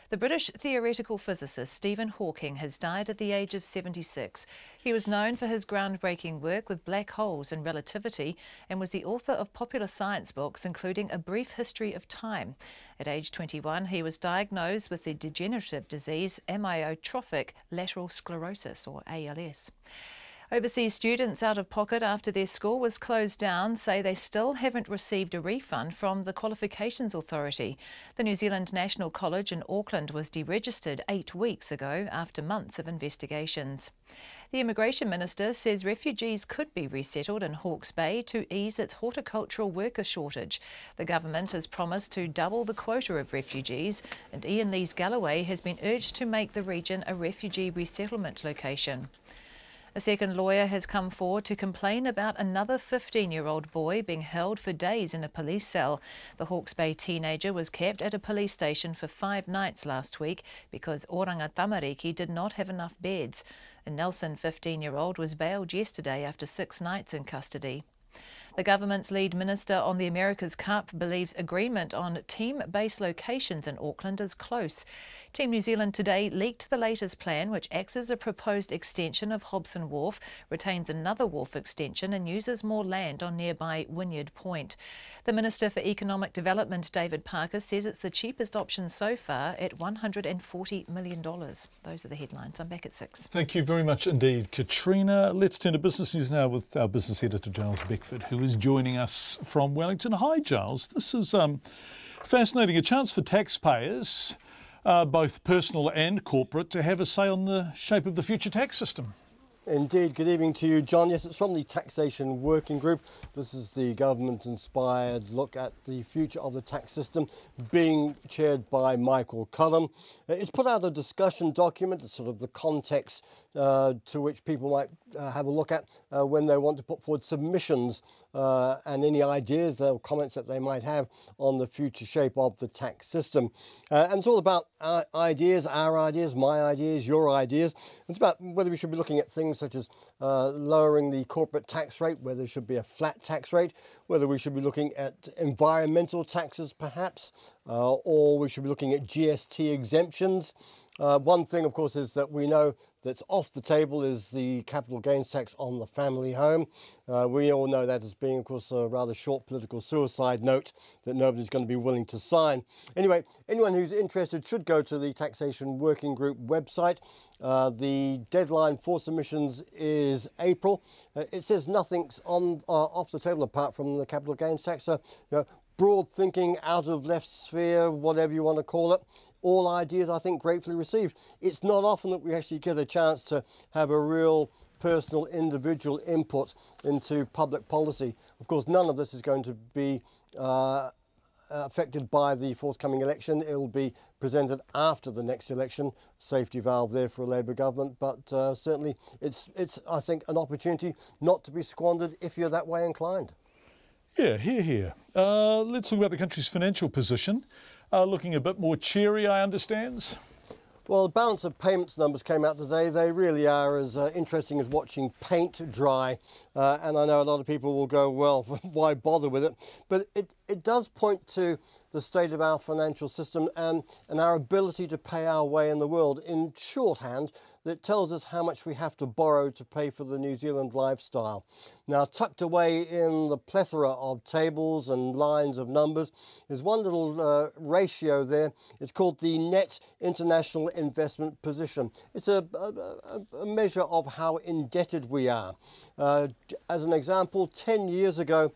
The British theoretical physicist Stephen Hawking has died at the age of 76. He was known for his groundbreaking work with black holes and relativity and was the author of popular science books including A Brief History of Time. At age 21, he was diagnosed with the degenerative disease amyotrophic lateral sclerosis, or ALS. Overseas students out of pocket after their school was closed down say they still haven't received a refund from the Qualifications Authority. The New Zealand National College in Auckland was deregistered 8 weeks ago after months of investigations. The Immigration Minister says refugees could be resettled in Hawke's Bay to ease its horticultural worker shortage. The government has promised to double the quota of refugees, and Ian Lees-Galloway has been urged to make the region a refugee resettlement location. A second lawyer has come forward to complain about another 15-year-old boy being held for days in a police cell. The Hawke's Bay teenager was kept at a police station for 5 nights last week because Oranga Tamariki did not have enough beds. A Nelson 15-year-old was bailed yesterday after 6 nights in custody. The government's lead minister on the America's Cup believes agreement on team base locations in Auckland is close. Team New Zealand today leaked the latest plan, which acts as a proposed extension of Hobson Wharf, retains another wharf extension and uses more land on nearby Wynyard Point. The Minister for Economic Development, David Parker, says it's the cheapest option so far at $140 million. Those are the headlines. I'm back at 6. Thank you very much indeed, Katrina. Let's turn to business news now with our business editor, Giles Beckford, who is joining us from Wellington. Hi, Giles. This is fascinating. A chance for taxpayers, both personal and corporate, to have a say on the shape of the future tax system. Indeed. Good evening to you, John. Yes, it's from the Taxation Working Group. This is the government-inspired look at the future of the tax system, being chaired by Michael Cullum. It's put out a discussion document, sort of the context to which people might have a look at when they want to put forward submissions and any ideas or comments that they might have on the future shape of the tax system. And it's all about ideas, our ideas, my ideas, your ideas. It's about whether we should be looking at things such as lowering the corporate tax rate, whether there should be a flat tax rate, whether we should be looking at environmental taxes perhaps, or we should be looking at GST exemptions. One thing, of course, is that we know that's off the table is the capital gains tax on the family home. We all know that as being, of course, a rather short political suicide note that nobody's going to be willing to sign. Anyway, anyone who's interested should go to the Taxation Working Group website. The deadline for submissions is April. It says nothing's off the table apart from the capital gains tax. So, broad thinking, out of left sphere, whatever you want to call it. All ideas, I think, gratefully received. It's not often that we actually get a chance to have a real personal, individual input into public policy. Of course, none of this is going to be affected by the forthcoming election. It will be presented after the next election. Safety valve there for a Labour government, but certainly it's, I think, an opportunity not to be squandered if you're that way inclined. Yeah, here. Let's talk about the country's financial position. Looking a bit more cheery, I understand. Well, the balance of payments numbers came out today. They really are as interesting as watching paint dry. And I know a lot of people will go, well, why bother with it? But it does point to the state of our financial system and our ability to pay our way in the world. In shorthand, that tells us how much we have to borrow to pay for the New Zealand lifestyle. Now, tucked away in the plethora of tables and lines of numbers is one little ratio there. It's called the net international investment position. It's a measure of how indebted we are. As an example, 10 years ago,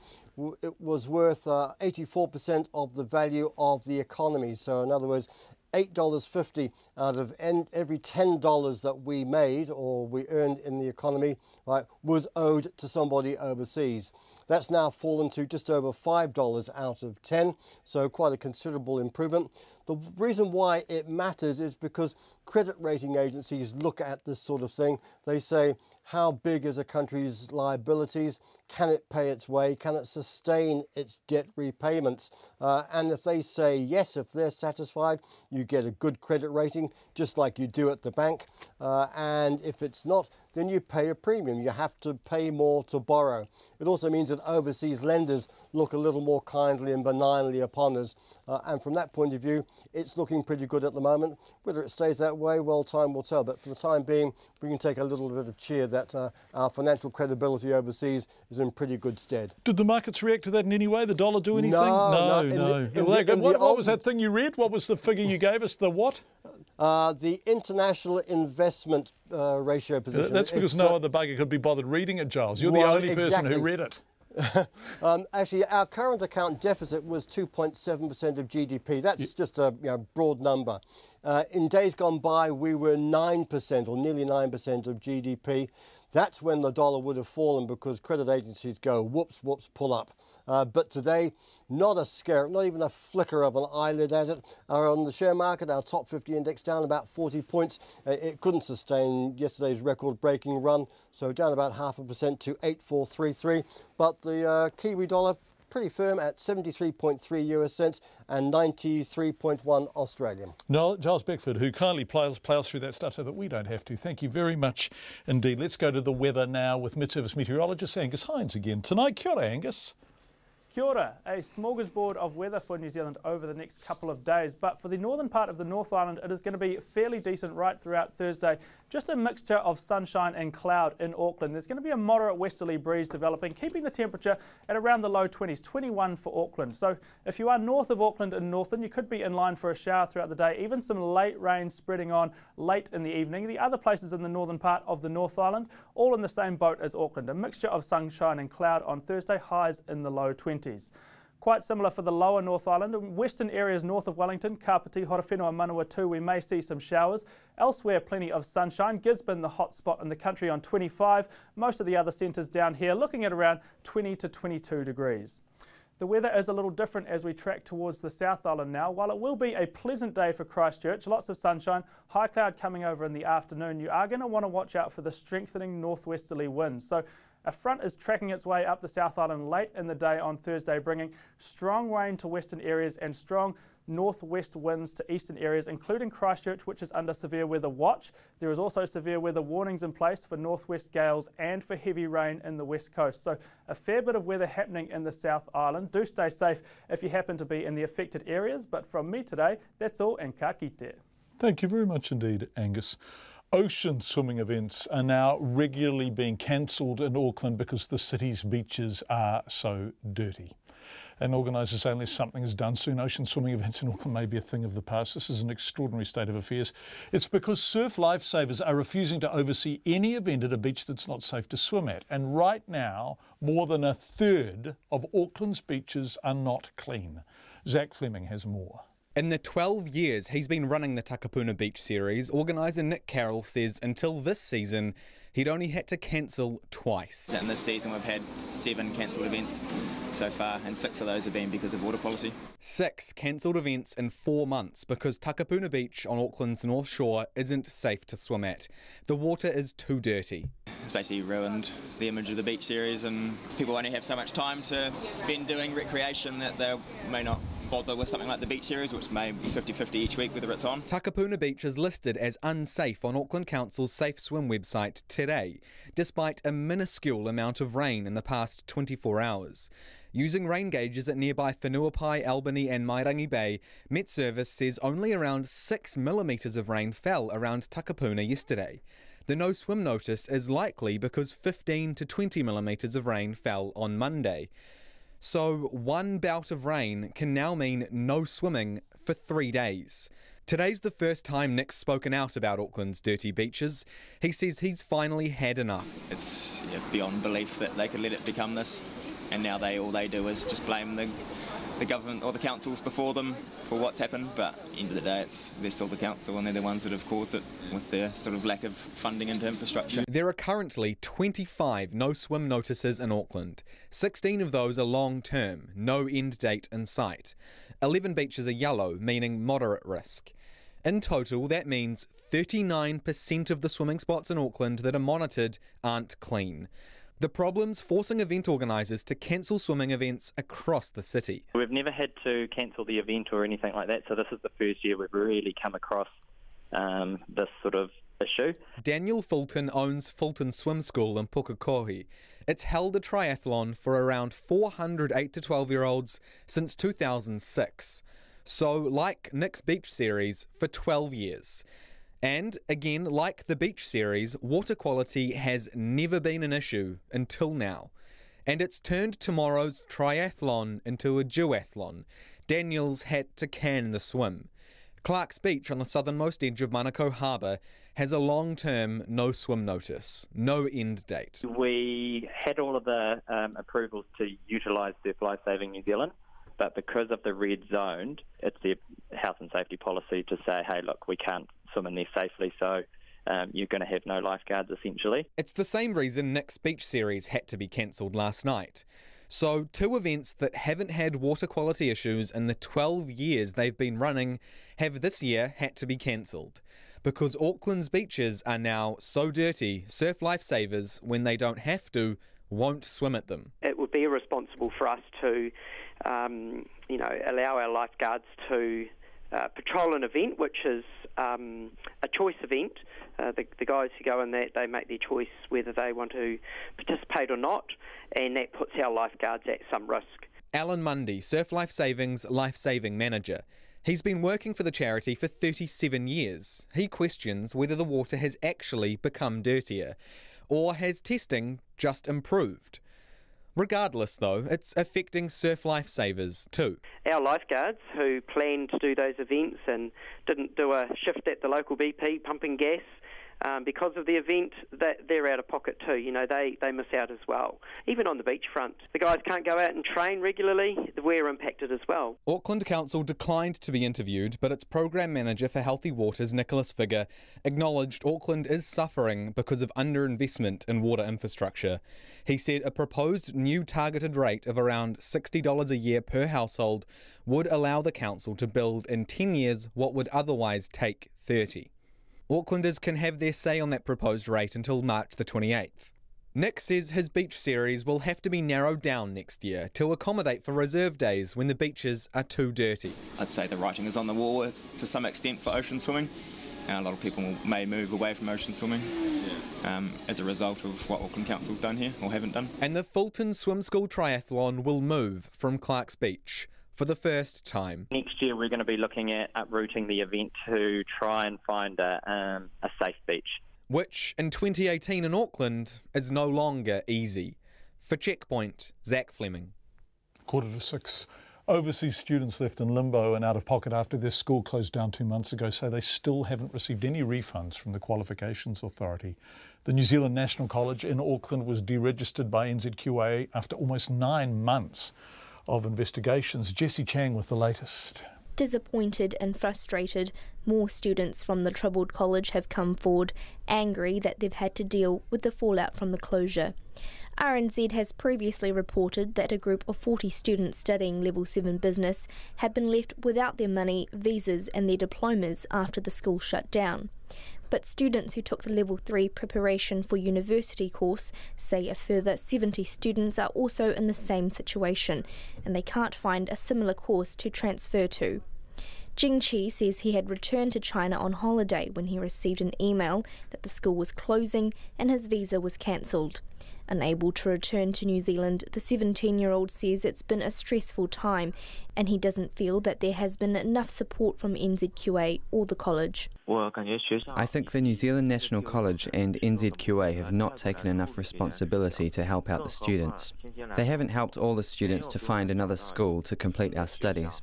it was worth 84% of the value of the economy. So in other words, $8.50 out of every $10 that we made or we earned in the economy, right, was owed to somebody overseas. That's now fallen to just over $5 out of 10, so quite a considerable improvement. The reason why it matters is because credit rating agencies look at this sort of thing. They say, how big is a country's liabilities? Can it pay its way? Can it sustain its debt repayments? And if they say yes, if they're satisfied, you get a good credit rating, just like you do at the bank. And if it's not, then you pay a premium. You have to pay more to borrow. It also means that overseas lenders look a little more kindly and benignly upon us. And from that point of view, it's looking pretty good at the moment. Whether it stays that way, well, time will tell. But for the time being, we can take a little bit of cheer that our financial credibility overseas is in pretty good stead. Did the markets react to that in any way? The dollar do anything? No. What was that thing you read? What was the figure you gave us? The what? The international investment ratio position. That's because no other bugger could be bothered reading it, Giles. You're the only person who read it. Actually, our current account deficit was 2.7% of GDP. That's just a broad number. In days gone by, we were 9% or nearly 9% of GDP. That's when the dollar would have fallen because credit agencies go, whoops, whoops, pull up. But today, not a scare, not even a flicker of an eyelid at it. On the share market, our top 50 index down about 40 points. It couldn't sustain yesterday's record-breaking run, so down about 0.5% to 8433. But the Kiwi dollar pretty firm at 73.3 euro cents and 93.1 Australian. No, Giles Beckford, who kindly plows through that stuff so that we don't have to. Thank you very much indeed. Let's go to the weather now with Mid-Service meteorologist Angus Hines again tonight. Kia ora, Angus. Kia ora. A smorgasbord of weather for New Zealand over the next couple of days, but for the northern part of the North Island it is going to be fairly decent right throughout Thursday. Just a mixture of sunshine and cloud in Auckland. There's going to be a moderate westerly breeze developing, keeping the temperature at around the low 20s, 21 for Auckland. So if you are north of Auckland and Northern, you could be in line for a shower throughout the day, even some late rain spreading on late in the evening. The other places in the northern part of the North Island, all in the same boat as Auckland. A mixture of sunshine and cloud on Thursday, highs in the low 20s. Quite similar for the lower North Island. In western areas north of Wellington, Kapiti, Horowhenua, Manawatu, we may see some showers. Elsewhere, plenty of sunshine. Gisborne, the hot spot in the country on 25. Most of the other centres down here looking at around 20 to 22 degrees. The weather is a little different as we track towards the South Island now. While it will be a pleasant day for Christchurch, lots of sunshine, high cloud coming over in the afternoon, you are going to want to watch out for the strengthening northwesterly winds. So a front is tracking its way up the South Island late in the day on Thursday, bringing strong rain to western areas and strong northwest winds to eastern areas, including Christchurch, which is under severe weather watch. There is also severe weather warnings in place for northwest gales and for heavy rain in the west coast. So a fair bit of weather happening in the South Island. Do stay safe if you happen to be in the affected areas. But from me today, that's all, and ka kite. Thank you very much indeed, Angus. Ocean swimming events are now regularly being cancelled in Auckland because the city's beaches are so dirty. And organisers say unless something is done soon, ocean swimming events in Auckland may be a thing of the past. This is an extraordinary state of affairs. It's because surf lifesavers are refusing to oversee any event at a beach that's not safe to swim at. And right now, more than a third of Auckland's beaches are not clean. Zach Fleming has more. In the 12 years he's been running the Takapuna Beach Series, organiser Nick Carroll says until this season he'd only had to cancel twice. In this season we've had 7 cancelled events so far, and 6 of those have been because of water quality. 6 cancelled events in 4 months because Takapuna Beach on Auckland's North Shore isn't safe to swim at. The water is too dirty. It's basically ruined the image of the beach series, and people only have so much time to spend doing recreation that they may not bother with something like the beach series, which may be 50-50 each week whether it's on. Takapuna Beach is listed as unsafe on Auckland Council's Safe Swim website today, despite a minuscule amount of rain in the past 24 hours. Using rain gauges at nearby Whenuapai, Albany and Mairangi Bay, Met Service says only around 6 millimetres of rain fell around Takapuna yesterday. The no swim notice is likely because 15 to 20 millimetres of rain fell on Monday. So one bout of rain can now mean no swimming for 3 days. Today's the first time Nick's spoken out about Auckland's dirty beaches. He says he's finally had enough. It's beyond belief that they could let it become this, and now all they do is just blame the government or the councils before them for what's happened, but at the end of the day they're still the council and they're the ones that have caused it with their sort of lack of funding into infrastructure. There are currently 25 no swim notices in Auckland. 16 of those are long term, no end date in sight. 11 beaches are yellow, meaning moderate risk. In total, that means 39% of the swimming spots in Auckland that are monitored aren't clean. The problem's forcing event organisers to cancel swimming events across the city. We've never had to cancel the event or anything like that, so this is the first year we've really come across this sort of issue. Daniel Fulton owns Fulton Swim School in Pukekohe. It's held a triathlon for around 400 8 to 12-year-olds since 2006. So, like Nick's Beach Series, for 12 years. And, again, like the Beach Series, water quality has never been an issue until now. And it's turned tomorrow's triathlon into a duathlon. Daniel's had to can the swim. Clark's Beach on the southernmost edge of Manukau Harbour has a long-term no-swim notice, no end date. We had all of the approvals to utilise Surf Lifesaving New Zealand, but because of the red zone, it's their health and safety policy to say, hey, look, we can't swim in there safely, so you're going to have no lifeguards, essentially. It's the same reason Nick's Beach Series had to be cancelled last night. So 2 events that haven't had water quality issues in the 12 years they've been running have this year had to be cancelled. Because Auckland's beaches are now so dirty, surf lifesavers, when they don't have to, won't swim at them. It would be irresponsible for us to, allow our lifeguards to patrol an event, which is a choice event. The guys who go in that, they make their choice whether they want to participate or not, and that puts our lifeguards at some risk. Alan Mundy, Surf Life Savings Life-Saving Manager. He's been working for the charity for 37 years. He questions whether the water has actually become dirtier, or has testing just improved. Regardless, though, it's affecting surf lifesavers too. Our lifeguards who planned to do those events and didn't do a shift at the local BP pumping gas, because of the event, they're out of pocket too. They miss out as well. Even on the beachfront, the guys can't go out and train regularly. We're impacted as well. Auckland Council declined to be interviewed, but its Programme Manager for Healthy Waters, Nicholas Figger, acknowledged Auckland is suffering because of underinvestment in water infrastructure. He said a proposed new targeted rate of around $60 a year per household would allow the council to build in 10 years what would otherwise take 30. Aucklanders can have their say on that proposed rate until March the 28th. Nick says his beach series will have to be narrowed down next year to accommodate for reserve days when the beaches are too dirty. I'd say the writing is on the wall to some extent for ocean swimming. A lot of people may move away from ocean swimming as a result of what Auckland Council's done here, or haven't done. And the Fulton Swim School Triathlon will move from Clark's Beach for the first time. Next year we're going to be looking at uprooting the event to try and find a safe beach. Which, in 2018 in Auckland, is no longer easy. For Checkpoint, Zach Fleming. 5:45. Overseas students left in limbo and out of pocket after their school closed down 2 months ago say they still haven't received any refunds from the Qualifications Authority. The New Zealand National College in Auckland was deregistered by NZQA after almost 9 months of investigations. Jessie Chang with the latest. Disappointed and frustrated, more students from the troubled college have come forward, angry that they've had to deal with the fallout from the closure. RNZ has previously reported that a group of 40 students studying Level 7 business had been left without their money, visas and their diplomas after the school shut down. But students who took the Level 3 preparation for university course say a further 70 students are also in the same situation, and they can't find a similar course to transfer to. Jing Chi says he had returned to China on holiday when he received an email that the school was closing and his visa was cancelled. Unable to return to New Zealand, the 17-year-old says it's been a stressful time and he doesn't feel that there has been enough support from NZQA or the college. I think the New Zealand National College and NZQA have not taken enough responsibility to help out the students. They haven't helped all the students to find another school to complete our studies.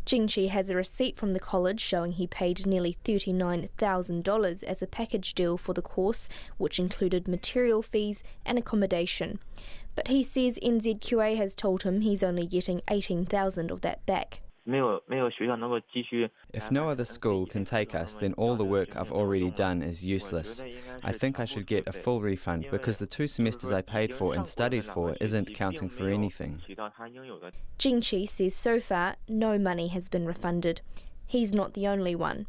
Jing Chi has a receipt from the college showing he paid nearly $39,000 as a package deal for the course, which included material fees and accommodation. But he says NZQA has told him he's only getting $18,000 of that back. If no other school can take us, then all the work I've already done is useless. I think I should get a full refund because the 2 semesters I paid for and studied for isn't counting for anything. Jing Chi says so far no money has been refunded. He's not the only one.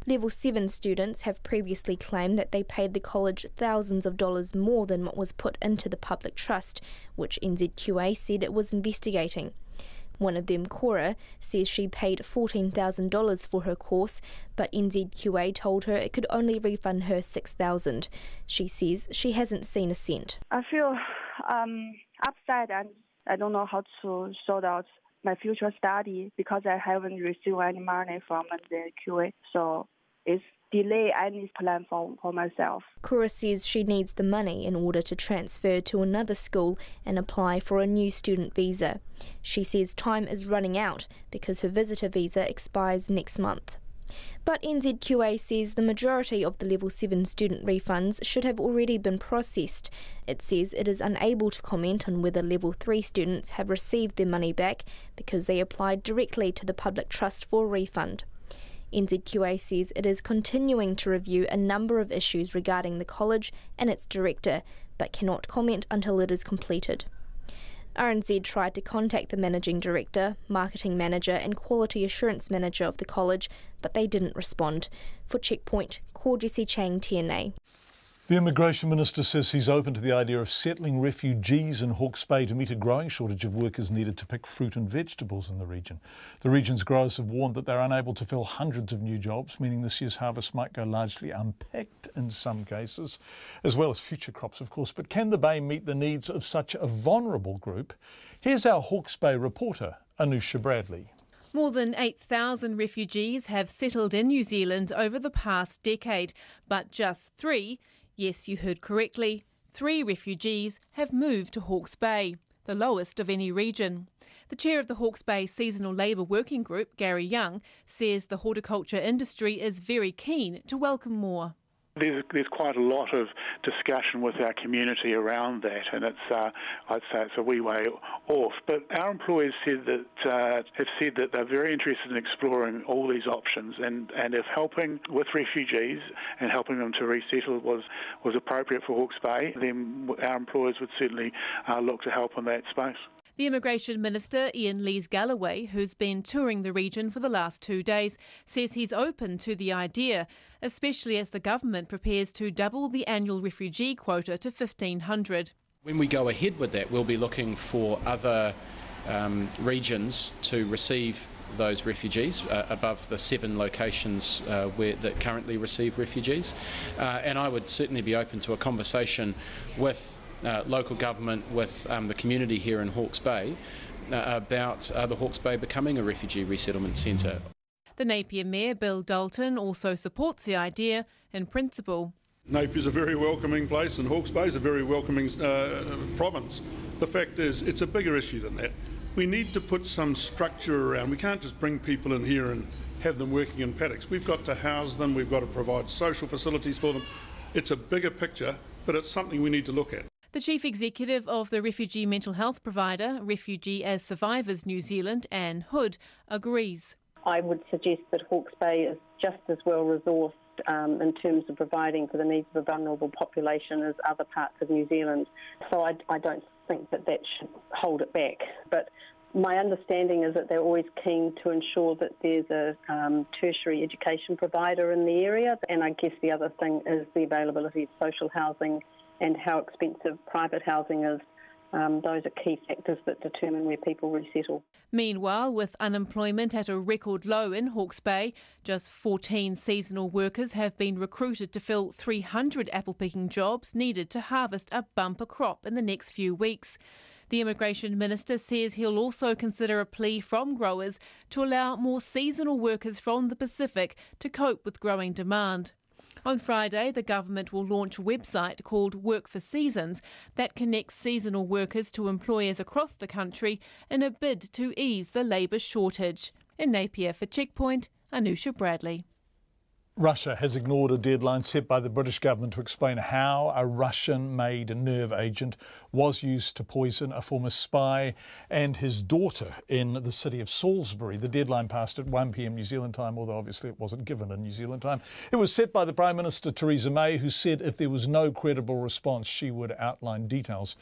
Level 7 students have previously claimed that they paid the college thousands of dollars more than what was put into the public trust, which NZQA said it was investigating. One of them, Cora, says she paid $14,000 for her course, but NZQA told her it could only refund her $6,000. She says she hasn't seen a cent. I feel upset and I don't know how to sort out my future study because I haven't received any money from NZQA, so it's delay any plan for myself. Cora says she needs the money in order to transfer to another school and apply for a new student visa. She says time is running out because her visitor visa expires next month. But NZQA says the majority of the Level 7 student refunds should have already been processed. It says it is unable to comment on whether Level 3 students have received their money back because they applied directly to the public trust for a refund. NZQA says it is continuing to review a number of issues regarding the college and its director, but cannot comment until it is completed. RNZ tried to contact the managing director, marketing manager and quality assurance manager of the college, but they didn't respond. For Checkpoint, Jessie Chang, TNA. The Immigration Minister says he's open to the idea of settling refugees in Hawke's Bay to meet a growing shortage of workers needed to pick fruit and vegetables in the region. The region's growers have warned that they're unable to fill hundreds of new jobs, meaning this year's harvest might go largely unpicked in some cases, as well as future crops, of course. But can the Bay meet the needs of such a vulnerable group? Here's our Hawke's Bay reporter, Anusha Bradley. More than 8,000 refugees have settled in New Zealand over the past decade, but just 3, yes, you heard correctly, 3 refugees have moved to Hawke's Bay, the lowest of any region. The chair of the Hawke's Bay Seasonal Labour Working Group, Gary Young, says the horticulture industry is very keen to welcome more. There's quite a lot of discussion with our community around that, and I'd say it's a wee way off. But our employers have said that they're very interested in exploring all these options, and if helping with refugees and helping them to resettle was appropriate for Hawke's Bay, then our employers would certainly look to help in that space. The Immigration Minister, Ian Lees-Galloway, who's been touring the region for the last 2 days, says he's open to the idea, especially as the government prepares to double the annual refugee quota to 1,500. When we go ahead with that, we'll be looking for other regions to receive those refugees above the 7 locations that currently receive refugees. And I would certainly be open to a conversation with local government, with the community here in Hawke's Bay about the Hawke's Bay becoming a refugee resettlement centre. The Napier Mayor, Bill Dalton, also supports the idea in principle. Napier's a very welcoming place and Hawke's Bay is a very welcoming province. The fact is, it's a bigger issue than that. We need to put some structure around. We can't just bring people in here and have them working in paddocks. We've got to house them, we've got to provide social facilities for them. It's a bigger picture, but it's something we need to look at. The chief executive of the refugee mental health provider, Refugee as Survivors New Zealand, Anne Hood, agrees. I would suggest that Hawke's Bay is just as well resourced in terms of providing for the needs of a vulnerable population as other parts of New Zealand. So I don't think that should hold it back. But my understanding is that they're always keen to ensure that there's a tertiary education provider in the area. And I guess the other thing is the availability of social housing and how expensive private housing is. Those are key factors that determine where people resettle. Meanwhile, with unemployment at a record low in Hawke's Bay, just 14 seasonal workers have been recruited to fill 300 apple-picking jobs needed to harvest a bumper crop in the next few weeks. The Immigration Minister says he'll also consider a plea from growers to allow more seasonal workers from the Pacific to cope with growing demand. On Friday, the government will launch a website called Work for Seasons that connects seasonal workers to employers across the country in a bid to ease the labour shortage. In Napier for Checkpoint, Anusha Bradley. Russia has ignored a deadline set by the British government to explain how a Russian-made nerve agent was used to poison a former spy and his daughter in the city of Salisbury. The deadline passed at 1 p.m. New Zealand time, although obviously it wasn't given in New Zealand time. It was set by the Prime Minister Theresa May, who said if there was no credible response, she would outline details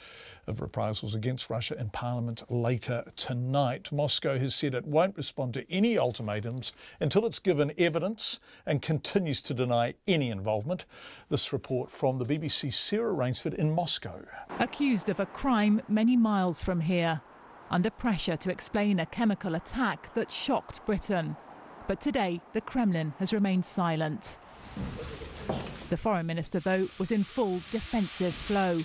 of reprisals against Russia in Parliament later tonight. Moscow has said it won't respond to any ultimatums until it's given evidence and continues to deny any involvement. This report from the BBC's Sarah Rainsford in Moscow. Accused of a crime many miles from here, under pressure to explain a chemical attack that shocked Britain. But today, the Kremlin has remained silent. The Foreign Minister, though, was in full defensive flow.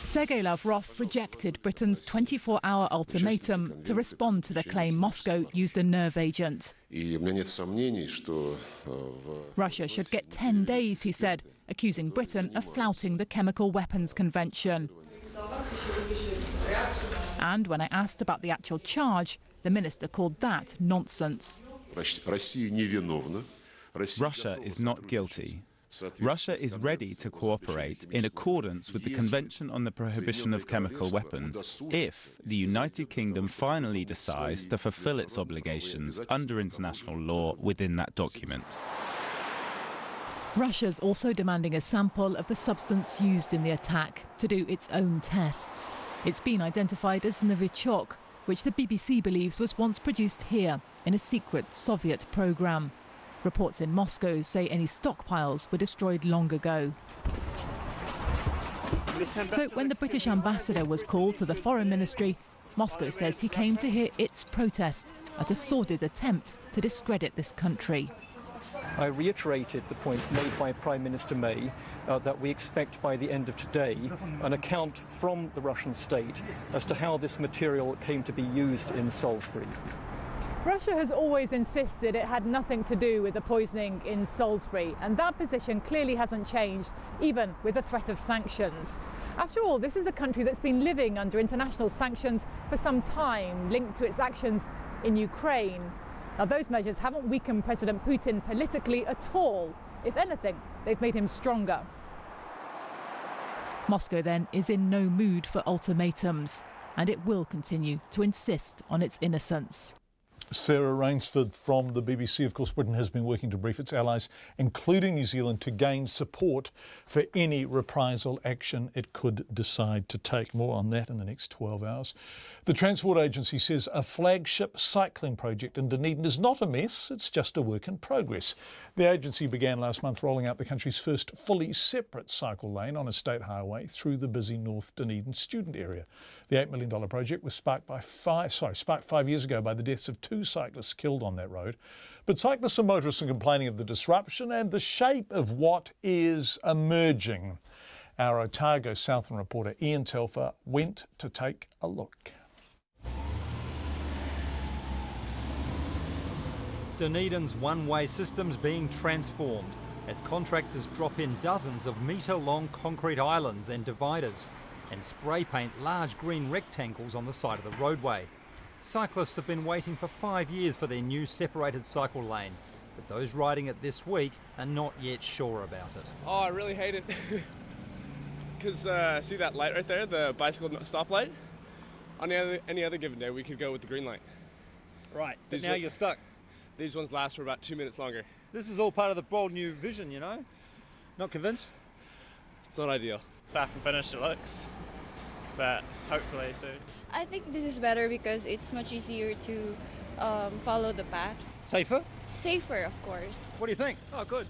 Sergei Lavrov rejected Britain's 24-hour ultimatum to respond to the claim Moscow used a nerve agent. Russia should get 10 days, he said, accusing Britain of flouting the Chemical Weapons Convention. And when I asked about the actual charge, the minister called that nonsense. Russia is not guilty. Russia is ready to cooperate in accordance with the Convention on the Prohibition of Chemical Weapons if the United Kingdom finally decides to fulfil its obligations under international law within that document. Russia's also demanding a sample of the substance used in the attack to do its own tests. It's been identified as Novichok, which the BBC believes was once produced here in a secret Soviet programme. Reports in Moscow say any stockpiles were destroyed long ago. So when the British ambassador was called to the Foreign Ministry, Moscow says he came to hear its protest at a sordid attempt to discredit this country. I reiterated the points made by Prime Minister May that we expect by the end of today an account from the Russian state as to how this material came to be used in Salisbury. Russia has always insisted it had nothing to do with the poisoning in Salisbury, and that position clearly hasn't changed, even with the threat of sanctions. After all, this is a country that's been living under international sanctions for some time, linked to its actions in Ukraine. Now, those measures haven't weakened President Putin politically at all. If anything, they've made him stronger. Moscow, then, is in no mood for ultimatums, and it will continue to insist on its innocence. Sarah Rainsford from the BBC. Of course, Britain has been working to brief its allies, including New Zealand, to gain support for any reprisal action it could decide to take. More on that in the next 12 hours. The Transport Agency says a flagship cycling project in Dunedin is not a mess, it's just a work in progress. The agency began last month rolling out the country's first fully separate cycle lane on a state highway through the busy North Dunedin student area. The $8 million project was sparked 5 years ago by the deaths of 2 cyclists killed on that road. But cyclists and motorists are complaining of the disruption and the shape of what is emerging. Our Otago Southern reporter Ian Telfer went to take a look. Dunedin's one-way system's being transformed as contractors drop in dozens of metre-long concrete islands and dividers and spray paint large green rectangles on the side of the roadway. Cyclists have been waiting for 5 years for their new separated cycle lane, but those riding it this week are not yet sure about it. Oh, I really hate it. Because see that light right there, the bicycle stop light? On any other given day, we could go with the green light. Right, but now you're stuck. These ones last for about 2 minutes longer. This is all part of the bold new vision, you know? Not convinced? It's not ideal. It's far from finished, it looks, but hopefully soon. I think this is better because it's much easier to follow the path. Safer? Safer, of course. What do you think? Oh, good.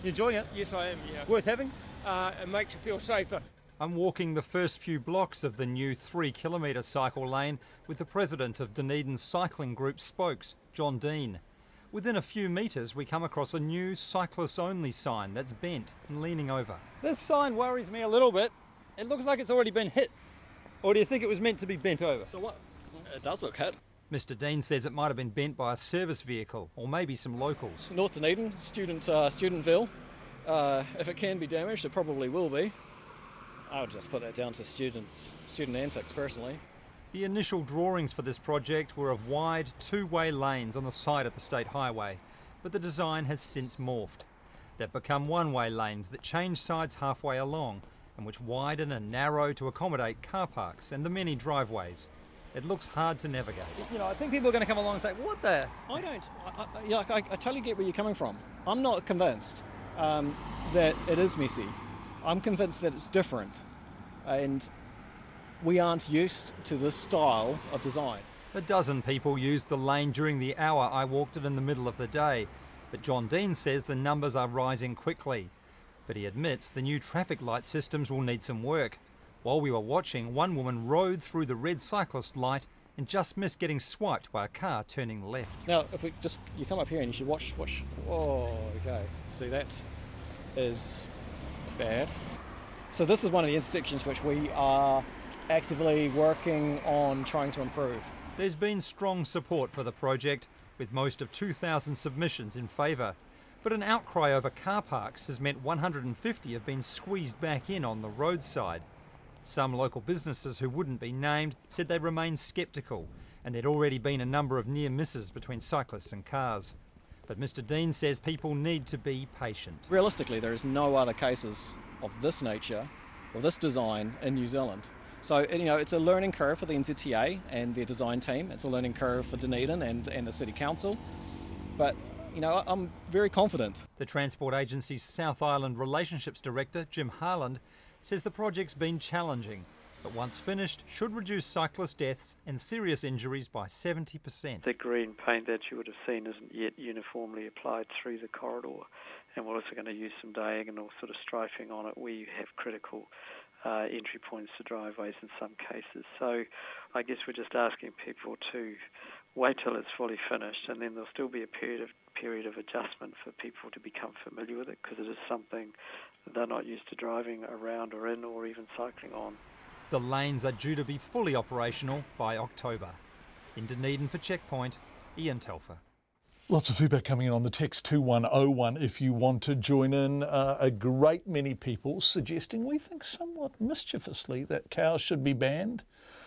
You enjoying it? Yes, I am, yeah. Worth having? It makes you feel safer. I'm walking the first few blocks of the new 3-kilometre cycle lane with the president of Dunedin's cycling group Spokes, John Dean. Within a few metres, we come across a new cyclists-only sign that's bent and leaning over. This sign worries me a little bit. It looks like it's already been hit. Or do you think it was meant to be bent over? So what? It does look hit. Mr Dean says it might have been bent by a service vehicle or maybe some locals. North Dunedin, Studentville. If it can be damaged, it probably will be. I would just put that down to student antics, personally. The initial drawings for this project were of wide, 2-way lanes on the side of the state highway, but the design has since morphed. They've become 1-way lanes that change sides halfway along and which widen and narrow to accommodate car parks and the many driveways. It looks hard to navigate. You know, I think people are going to come along and say, what the? I don't. I totally get where you're coming from. I'm not convinced that it is messy. I'm convinced that it's different. And we aren't used to this style of design. A dozen people used the lane during the hour I walked it in the middle of the day, but John Dean says the numbers are rising quickly. But he admits the new traffic light systems will need some work. While we were watching, one woman rode through the red cyclist light and just missed getting swiped by a car turning left. Now, if you come up here and you should watch. Oh, okay. See, that is bad. So this is one of the intersections which we are actively working on trying to improve. There's been strong support for the project, with most of 2,000 submissions in favour. But an outcry over car parks has meant 150 have been squeezed back in on the roadside. Some local businesses who wouldn't be named said they remained sceptical, and there'd already been a number of near misses between cyclists and cars. But Mr Dean says people need to be patient. Realistically, there is no other cases of this nature or this design in New Zealand. So, you know, it's a learning curve for the NZTA and their design team. It's a learning curve for Dunedin and the City Council. But, you know, I'm very confident. The Transport Agency's South Island Relationships Director, Jim Harland, says the project's been challenging, but once finished, should reduce cyclist deaths and serious injuries by 70%. The green paint that you would have seen isn't yet uniformly applied through the corridor, and we're also going to use some diagonal sort of striping on it where you have critical entry points to driveways in some cases. So I guess we're just asking people to wait till it's fully finished, and then there'll still be a period of adjustment for people to become familiar with it, because it is something that they're not used to driving around or in or even cycling on. The lanes are due to be fully operational by October. In Dunedin for Checkpoint, Ian Telfer. Lots of feedback coming in on the text 2101 if you want to join in. A great many people suggesting, we think somewhat mischievously, that cows should be banned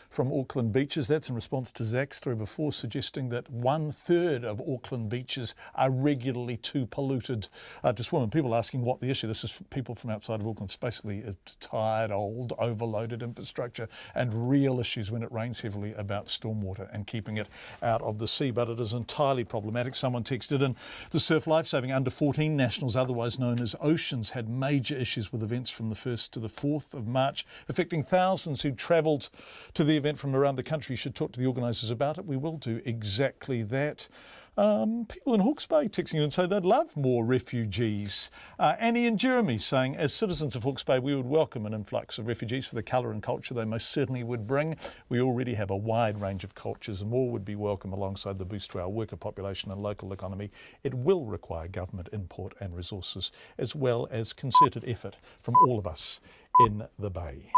from Auckland beaches. That's in response to Zach's story before, suggesting that 1/3 of Auckland beaches are regularly too polluted to swim. And people asking what the issue. This is people from outside of Auckland. It's basically a tired, old, overloaded infrastructure and real issues when it rains heavily about stormwater and keeping it out of the sea. But it is entirely problematic. Someone texted in, the surf lifesaving under 14 nationals, otherwise known as Oceans, had major issues with events from the 1st to the 4th of March, affecting thousands who travelled to the event from around the country. You should talk to the organisers about it. We will do exactly that. People in Hawke's Bay texting in and say they'd love more refugees. Annie and Jeremy saying, as citizens of Hawke's Bay, we would welcome an influx of refugees for the colour and culture they most certainly would bring. We already have a wide range of cultures, and more would be welcome alongside the boost to our worker population and local economy. It will require government input and resources, as well as concerted effort from all of us in the Bay.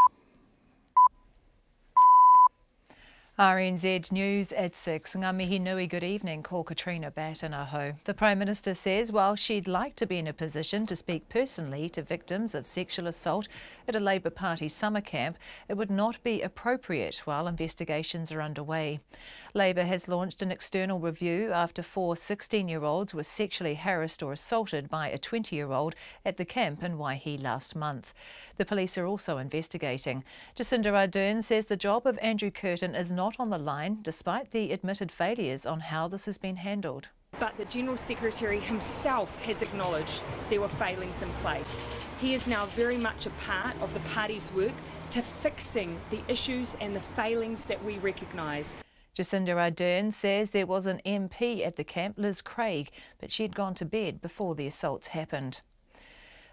RNZ News at 6. Ngā mihi nui, good evening. Ko Katrina Batanaho. The Prime Minister says while she'd like to be in a position to speak personally to victims of sexual assault at a Labour Party summer camp, it would not be appropriate while investigations are underway. Labour has launched an external review after 4 16-year-olds were sexually harassed or assaulted by a 20-year-old at the camp in Waihi last month. The police are also investigating. Jacinda Ardern says the job of Andrew Curtin is not on the line, despite the admitted failures on how this has been handled. But the General Secretary himself has acknowledged there were failings in place. He is now very much a part of the party's work to fixing the issues and the failings that we recognise. Jacinda Ardern says there was an MP at the camp, Liz Craig, but she had gone to bed before the assaults happened.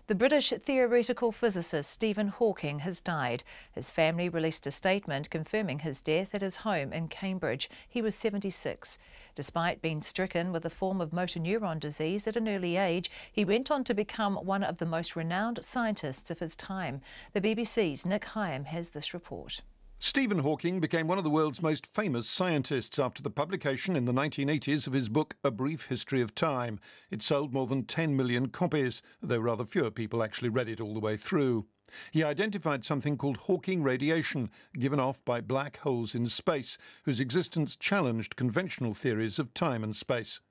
The British theoretical physicist Stephen Hawking has died. His family released a statement confirming his death at his home in Cambridge. He was 76. Despite being stricken with a form of motor neuron disease at an early age, he went on to become one of the most renowned scientists of his time. The BBC's Nick Hyam has this report. Stephen Hawking became one of the world's most famous scientists after the publication in the 1980s of his book A Brief History of Time. It sold more than 10 million copies, though rather fewer people actually read it all the way through. He identified something called Hawking radiation, given off by black holes in space, whose existence challenged conventional theories of time and space.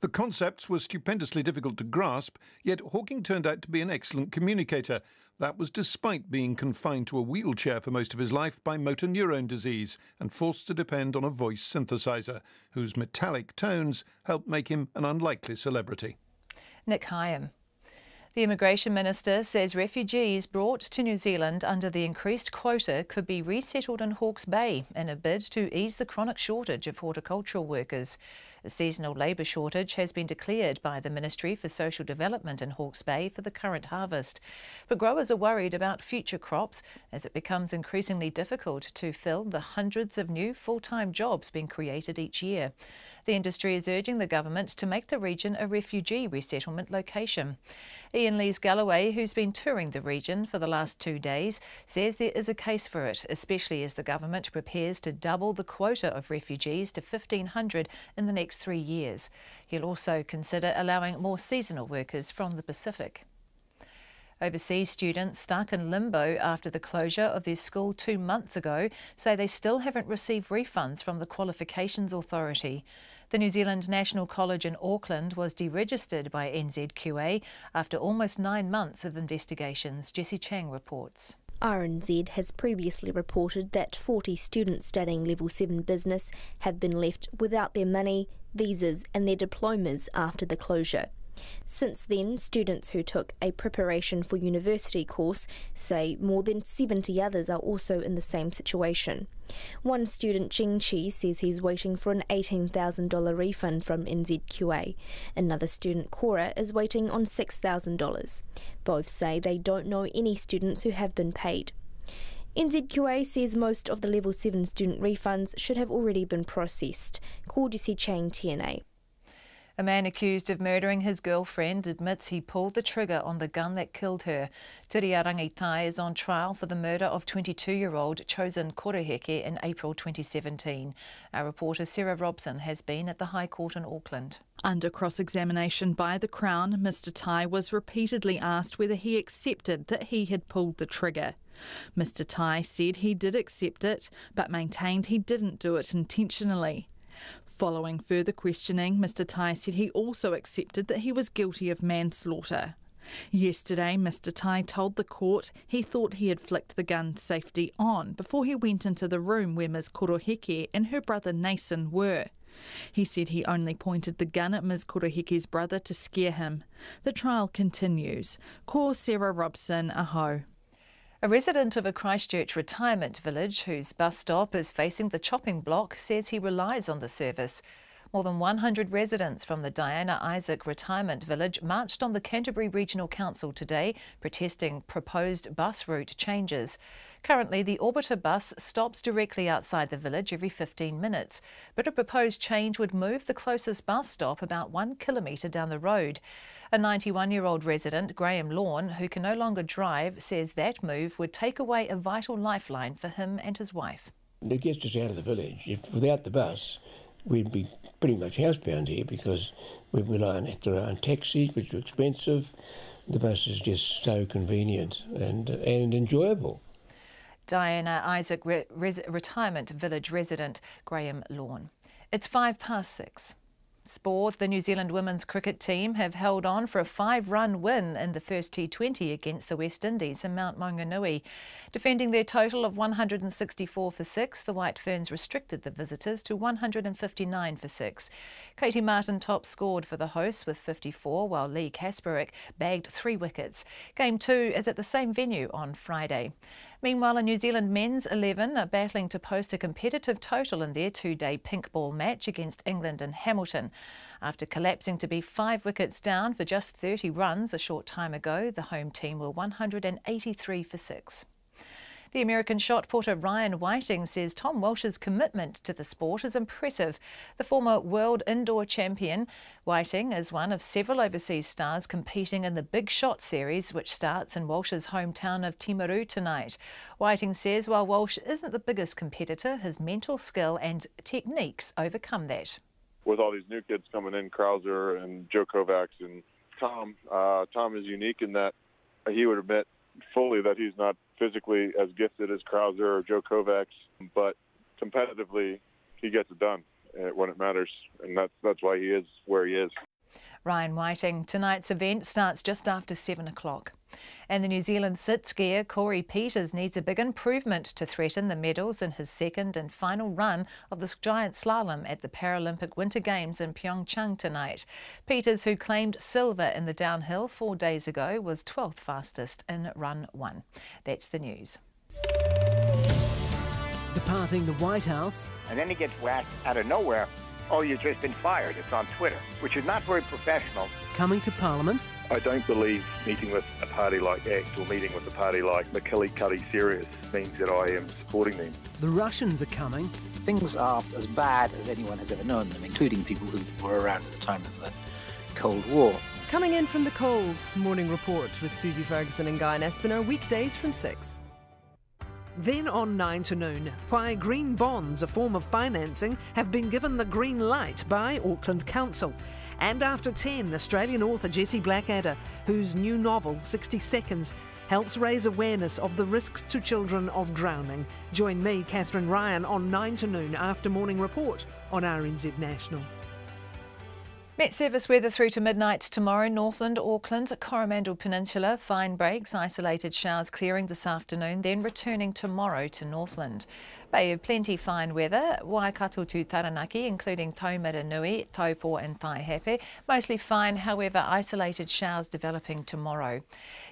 The concepts were stupendously difficult to grasp, yet Hawking turned out to be an excellent communicator. That was despite being confined to a wheelchair for most of his life by motor neuron disease and forced to depend on a voice synthesizer, whose metallic tones helped make him an unlikely celebrity. Nick Hyam. The Immigration Minister says refugees brought to New Zealand under the increased quota could be resettled in Hawke's Bay in a bid to ease the chronic shortage of horticultural workers. A seasonal labour shortage has been declared by the Ministry for Social Development in Hawke's Bay for the current harvest. But growers are worried about future crops as it becomes increasingly difficult to fill the hundreds of new full-time jobs being created each year. The industry is urging the government to make the region a refugee resettlement location. Ian Lees-Galloway, who's been touring the region for the last 2 days, says there is a case for it, especially as the government prepares to double the quota of refugees to 1,500 in the next 3 years. He'll also consider allowing more seasonal workers from the Pacific. Overseas students stuck in limbo after the closure of their school 2 months ago say they still haven't received refunds from the Qualifications Authority. The New Zealand National College in Auckland was deregistered by NZQA after almost 9 months of investigations. Jessie Chang reports. RNZ has previously reported that 40 students studying Level 7 business have been left without their money, visas and their diplomas after the closure. Since then, students who took a preparation for university course say more than 70 others are also in the same situation. One student, Jing Chi, says he's waiting for an $18,000 refund from NZQA. Another student, Cora, is waiting on $6,000. Both say they don't know any students who have been paid. NZQA says most of the Level 7 student refunds should have already been processed. Kōdisi Chang, TNA. A man accused of murdering his girlfriend admits he pulled the trigger on the gun that killed her. Turiarangi Tai is on trial for the murder of 22-year-old Chosen Koroheke in April 2017. Our reporter Sarah Robson has been at the High Court in Auckland. Under cross-examination by the Crown, Mr Tai was repeatedly asked whether he accepted that he had pulled the trigger. Mr Tai said he did accept it, but maintained he didn't do it intentionally. Following further questioning, Mr Tai said he also accepted that he was guilty of manslaughter. Yesterday, Mr Tai told the court he thought he had flicked the gun's safety on before he went into the room where Ms Koroheke and her brother Nason were. He said he only pointed the gun at Ms Koroheke's brother to scare him. The trial continues. Ko Sarah Robson, aho. A resident of a Christchurch retirement village whose bus stop is facing the chopping block says he relies on the service. More than 100 residents from the Diana Isaac Retirement Village marched on the Canterbury Regional Council today, protesting proposed bus route changes. Currently, the Orbiter bus stops directly outside the village every 15 minutes, but a proposed change would move the closest bus stop about 1 kilometre down the road. A 91-year-old resident, Graham Lawn, who can no longer drive, says that move would take away a vital lifeline for him and his wife. It gets us out of the village. Without the bus, we'd be pretty much housebound here because we rely on taxis, which are expensive. The bus is just so convenient and enjoyable. Diana Isaac Retirement Village resident Graham Lawn. It's 6:05. Sport, the New Zealand women's cricket team have held on for a 5-run win in the first T20 against the West Indies in Mount Maunganui. Defending their total of 164 for 6, the White Ferns restricted the visitors to 159 for 6. Katie Martin top scored for the hosts with 54, while Lee Kasparek bagged 3 wickets. Game 2 is at the same venue on Friday. Meanwhile, a New Zealand men's 11 are battling to post a competitive total in their 2-day pink ball match against England in Hamilton. After collapsing to be 5 wickets down for just 30 runs a short time ago, the home team were 183 for 6. The American shot putter Ryan Whiting says Tom Walsh's commitment to the sport is impressive. The former world indoor champion, Whiting, is one of several overseas stars competing in the Big Shot series, which starts in Walsh's hometown of Timaru tonight. Whiting says while Walsh isn't the biggest competitor, his mental skill and techniques overcome that. With all these new kids coming in, Krauser and Joe Kovacs and Tom is unique in that he would admit fully that he's not physically as gifted as Krauser or Joe Kovacs, but competitively he gets it done when it matters, and that's why he is where he is. Ryan Whiting. Tonight's event starts just after 7 o'clock. And the New Zealand sit skier Corey Peters needs a big improvement to threaten the medals in his second and final run of this giant slalom at the Paralympic Winter Games in Pyeongchang tonight. Peters, who claimed silver in the downhill 4 days ago, was 12th fastest in run 1. That's the news. Departing the White House. And then he gets whacked out of nowhere. Oh, you've just been fired. It's on Twitter, which is not very professional. Coming to Parliament. I don't believe meeting with a party like ACT or meeting with a party like McKilly Serious means that I am supporting them. The Russians are coming. Things are as bad as anyone has ever known them, including people who were around at the time of the Cold War. Coming in from the cold, Morning Report with Susie Ferguson and Guy Espiner, weekdays from 6. Then on 9 to noon, why green bonds, a form of financing, have been given the green light by Auckland Council. And after 10, Australian author Jessie Blackadder, whose new novel, 60 Seconds, helps raise awareness of the risks to children of drowning. Join me, Catherine Ryan, on 9 to noon after Morning Report on RNZ National. Met service weather through to midnight tomorrow. Northland, Auckland, Coromandel Peninsula, fine breaks, isolated showers clearing this afternoon, then returning tomorrow to Northland. Bay of plenty fine weather, Waikato to Taranaki, including Taumaranui, Taupo and Taihape. Mostly fine, however, isolated showers developing tomorrow.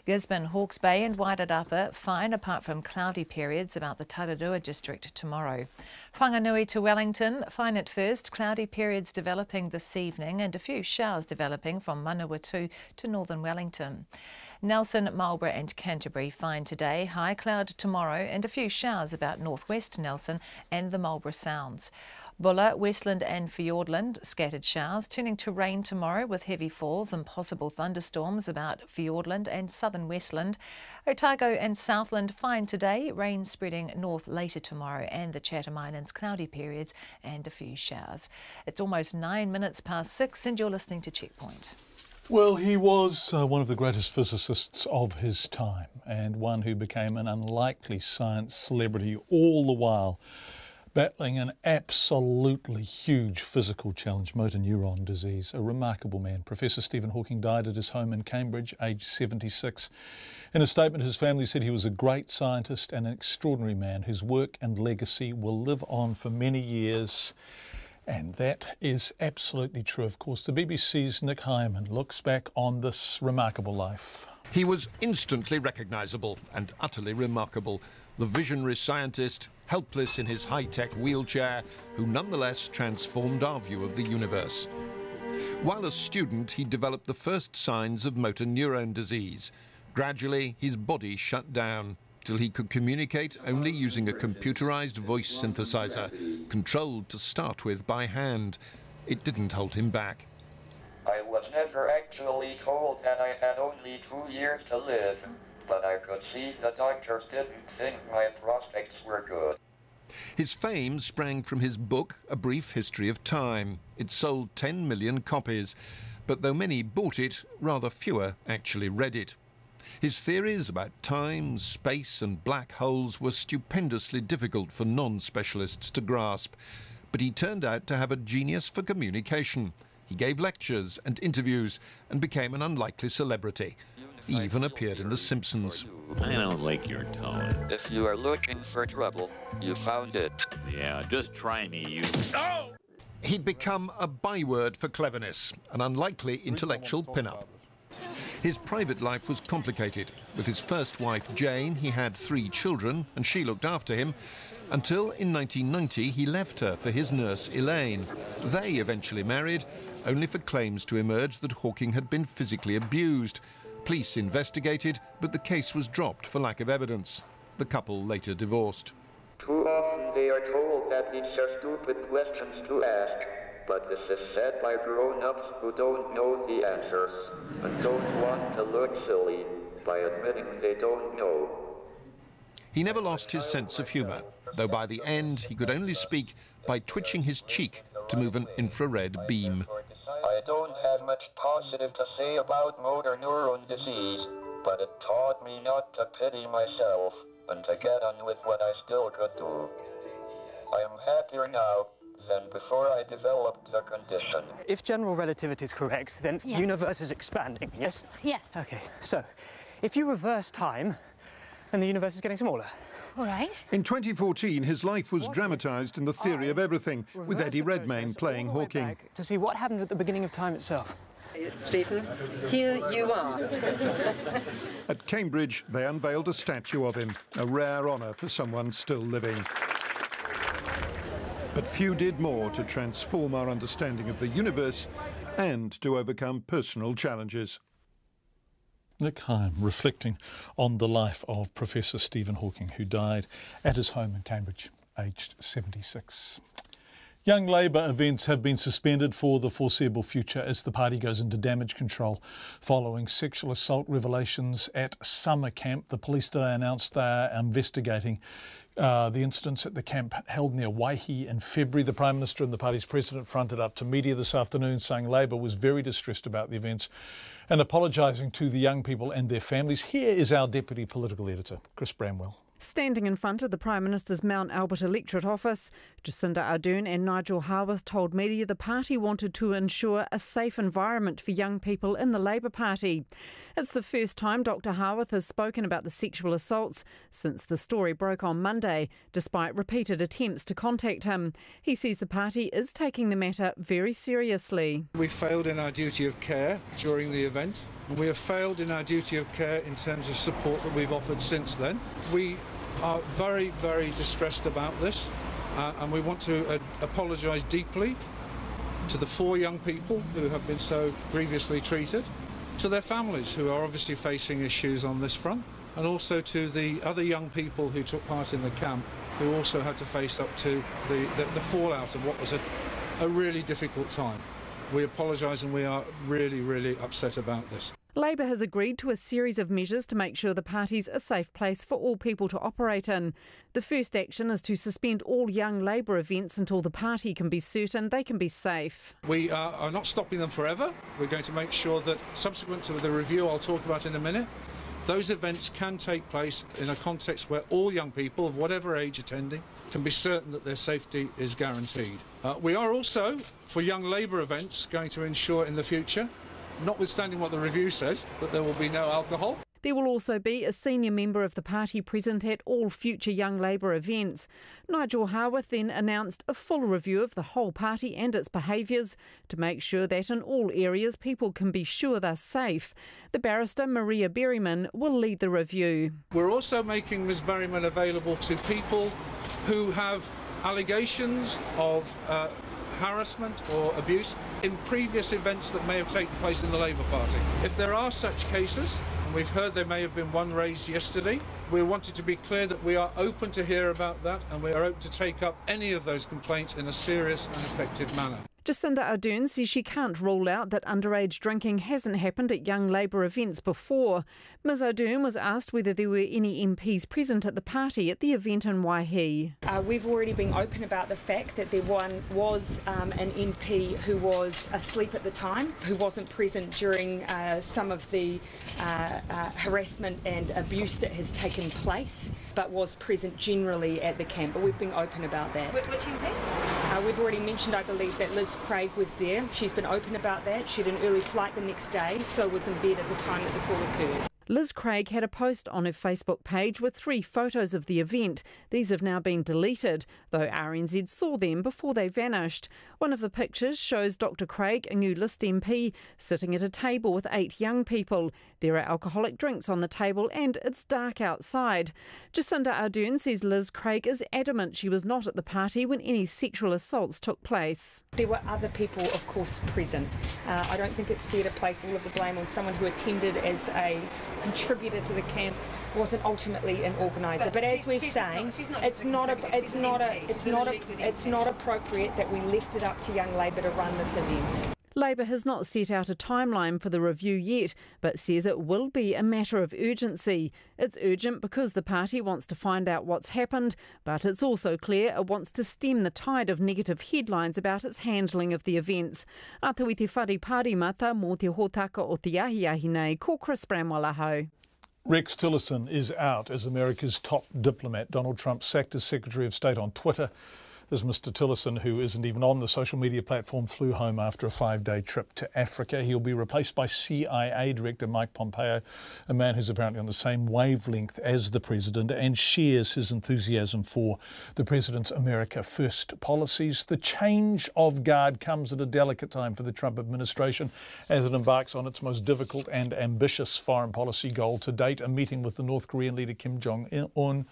Gisborne, Hawke's Bay and Wairarapa, fine apart from cloudy periods about the Tararua district tomorrow. Whanganui to Wellington, fine at first, cloudy periods developing this evening and a few showers developing from Manawatu to northern Wellington. Nelson, Marlborough and Canterbury fine today, high cloud tomorrow and a few showers about northwest Nelson and the Marlborough Sounds. Buller, Westland and Fiordland, scattered showers, turning to rain tomorrow with heavy falls and possible thunderstorms about Fiordland and southern Westland. Otago and Southland fine today, rain spreading north later tomorrow and the Chatham Islands cloudy periods and a few showers. It's almost 9 minutes past 6 and you're listening to Checkpoint. Well, he was one of the greatest physicists of his time and one who became an unlikely science celebrity, all the while battling an absolutely huge physical challenge, motor neuron disease. A remarkable man. Professor Stephen Hawking died at his home in Cambridge, aged 76. In a statement, his family said he was a great scientist and an extraordinary man whose work and legacy will live on for many years. And that is absolutely true. Of course, the BBC's Nick Hyman looks back on this remarkable life. He was instantly recognisable and utterly remarkable. The visionary scientist, helpless in his high-tech wheelchair, who nonetheless transformed our view of the universe. While a student, he developed the first signs of motor neuron disease. Gradually, his body shut down, till he could communicate only using a computerized voice synthesizer, controlled to start with by hand. It didn't hold him back. I was never actually told that I had only 2 years to live, but I could see the doctors didn't think my prospects were good. His fame sprang from his book, A Brief History of Time. It sold 10 million copies, but though many bought it, rather fewer actually read it. His theories about time, space and black holes were stupendously difficult for non-specialists to grasp, but he turned out to have a genius for communication. He gave lectures and interviews and became an unlikely celebrity. He even appeared in The Simpsons. I don't like your tone. If you are looking for trouble, you found it. Yeah, just try me, you... Oh! He'd become a byword for cleverness, an unlikely intellectual pin-up. His private life was complicated. With his first wife, Jane, he had 3 children, and she looked after him, until in 1990 he left her for his nurse, Elaine. They eventually married, only for claims to emerge that Hawking had been physically abused. Police investigated, but the case was dropped for lack of evidence. The couple later divorced. Too often they are told that these are stupid questions to ask. But this is said by grown-ups who don't know the answers and don't want to look silly by admitting they don't know. He never lost his sense of humour, though by the end he could only speak by twitching his cheek to move an infrared beam. I don't have much positive to say about motor neuron disease, but it taught me not to pity myself and to get on with what I still could do. I am happier now than before I developed the condition. If general relativity is correct, then the universe is expanding, yes? Yes. Okay, so if you reverse time, then the universe is getting smaller. All right. In 2014, his life was dramatised in The Theory of Everything, with Eddie Redmayne playing Hawking. To see what happened at the beginning of time itself. Stephen, here you are. At Cambridge, they unveiled a statue of him, a rare honour for someone still living. But few did more to transform our understanding of the universe and to overcome personal challenges. Nick Hyman reflecting on the life of Professor Stephen Hawking, who died at his home in Cambridge, aged 76. Young Labour events have been suspended for the foreseeable future as the party goes into damage control following sexual assault revelations at summer camp. The police today announced they are investigating the incidents at the camp held near Waihi in February. The Prime Minister and the party's president fronted up to media this afternoon saying Labour was very distressed about the events and apologising to the young people and their families. Here is our Deputy Political Editor, Chris Bramwell. Standing in front of the Prime Minister's Mount Albert electorate office, Jacinda Ardern and Nigel Haworth told media the party wanted to ensure a safe environment for young people in the Labour Party. It's the first time Dr Haworth has spoken about the sexual assaults since the story broke on Monday, despite repeated attempts to contact him. He says the party is taking the matter very seriously. We failed in our duty of care during the event. We have failed in our duty of care in terms of support that we've offered since then. We are very, very distressed about this and we want to apologise deeply to the 4 young people who have been so grievously treated. to their families who are obviously facing issues on this front, and also to the other young people who took part in the camp who also had to face up to the fallout of what was a really difficult time. We apologise and we are really, really upset about this. Labor has agreed to a series of measures to make sure the party's a safe place for all people to operate in. The first action is to suspend all young Labor events until the party can be certain they can be safe. We are not stopping them forever. We're going to make sure that subsequent to the review I'll talk about in a minute, those events can take place in a context where all young people of whatever age attending can be certain that their safety is guaranteed. We are also, for young Labor events, going to ensure in the future, notwithstanding what the review says, that there will be no alcohol. There will also be a senior member of the party present at all future Young Labor events. Nigel Hawke then announced a full review of the whole party and its behaviours to make sure that in all areas people can be sure they're safe. The barrister Maria Berryman will lead the review. We're also making Ms Berryman available to people who have allegations of harassment or abuse in previous events that may have taken place in the Labour Party. If there are such cases, and we've heard there may have been one raised yesterday, we wanted to be clear that we are open to hear about that and we are open to take up any of those complaints in a serious and effective manner. Jacinda Ardern says she can't rule out that underage drinking hasn't happened at Young Labor events before. Ms Ardern was asked whether there were any MPs present at the party at the event in Waihi. We've already been open about the fact that there was an MP who was asleep at the time, who wasn't present during some of the harassment and abuse that has taken place, but was present generally at the camp. But we've been open about that. Which MP? We've already mentioned, I believe, that Liz Craig was there. She's been open about that. She had an early flight the next day, so was in bed at the time that this all occurred. Liz Craig had a post on her Facebook page with 3 photos of the event. These have now been deleted, though RNZ saw them before they vanished. One of the pictures shows Dr Craig, a new List MP, sitting at a table with 8 young people. There are alcoholic drinks on the table and it's dark outside. Jacinda Ardern says Liz Craig is adamant she was not at the party when any sexual assaults took place. There were other people, of course, present. I don't think it's fair to place all of the blame on someone who attended as a contributor to the camp, wasn't ultimately an organiser. But as we're saying, it's not appropriate that we left it up to Young Labor to run this event. Labor has not set out a timeline for the review yet, but says it will be a matter of urgency. It's urgent because the party wants to find out what's happened, but it's also clear it wants to stem the tide of negative headlines about its handling of the events. Ata i te whare pārimata mō te hōtaka o te ahiahi nei, ko Chris Bramwell aho. Rex Tillerson is out as America's top diplomat. Donald Trump sacked as Secretary of State on Twitter as Mr Tillerson, who isn't even on the social media platform, flew home after a 5-day trip to Africa. He'll be replaced by CIA Director Mike Pompeo, a man who's apparently on the same wavelength as the President and shares his enthusiasm for the President's America First policies. The change of guard comes at a delicate time for the Trump administration as it embarks on its most difficult and ambitious foreign policy goal to date, a meeting with the North Korean leader Kim Jong-un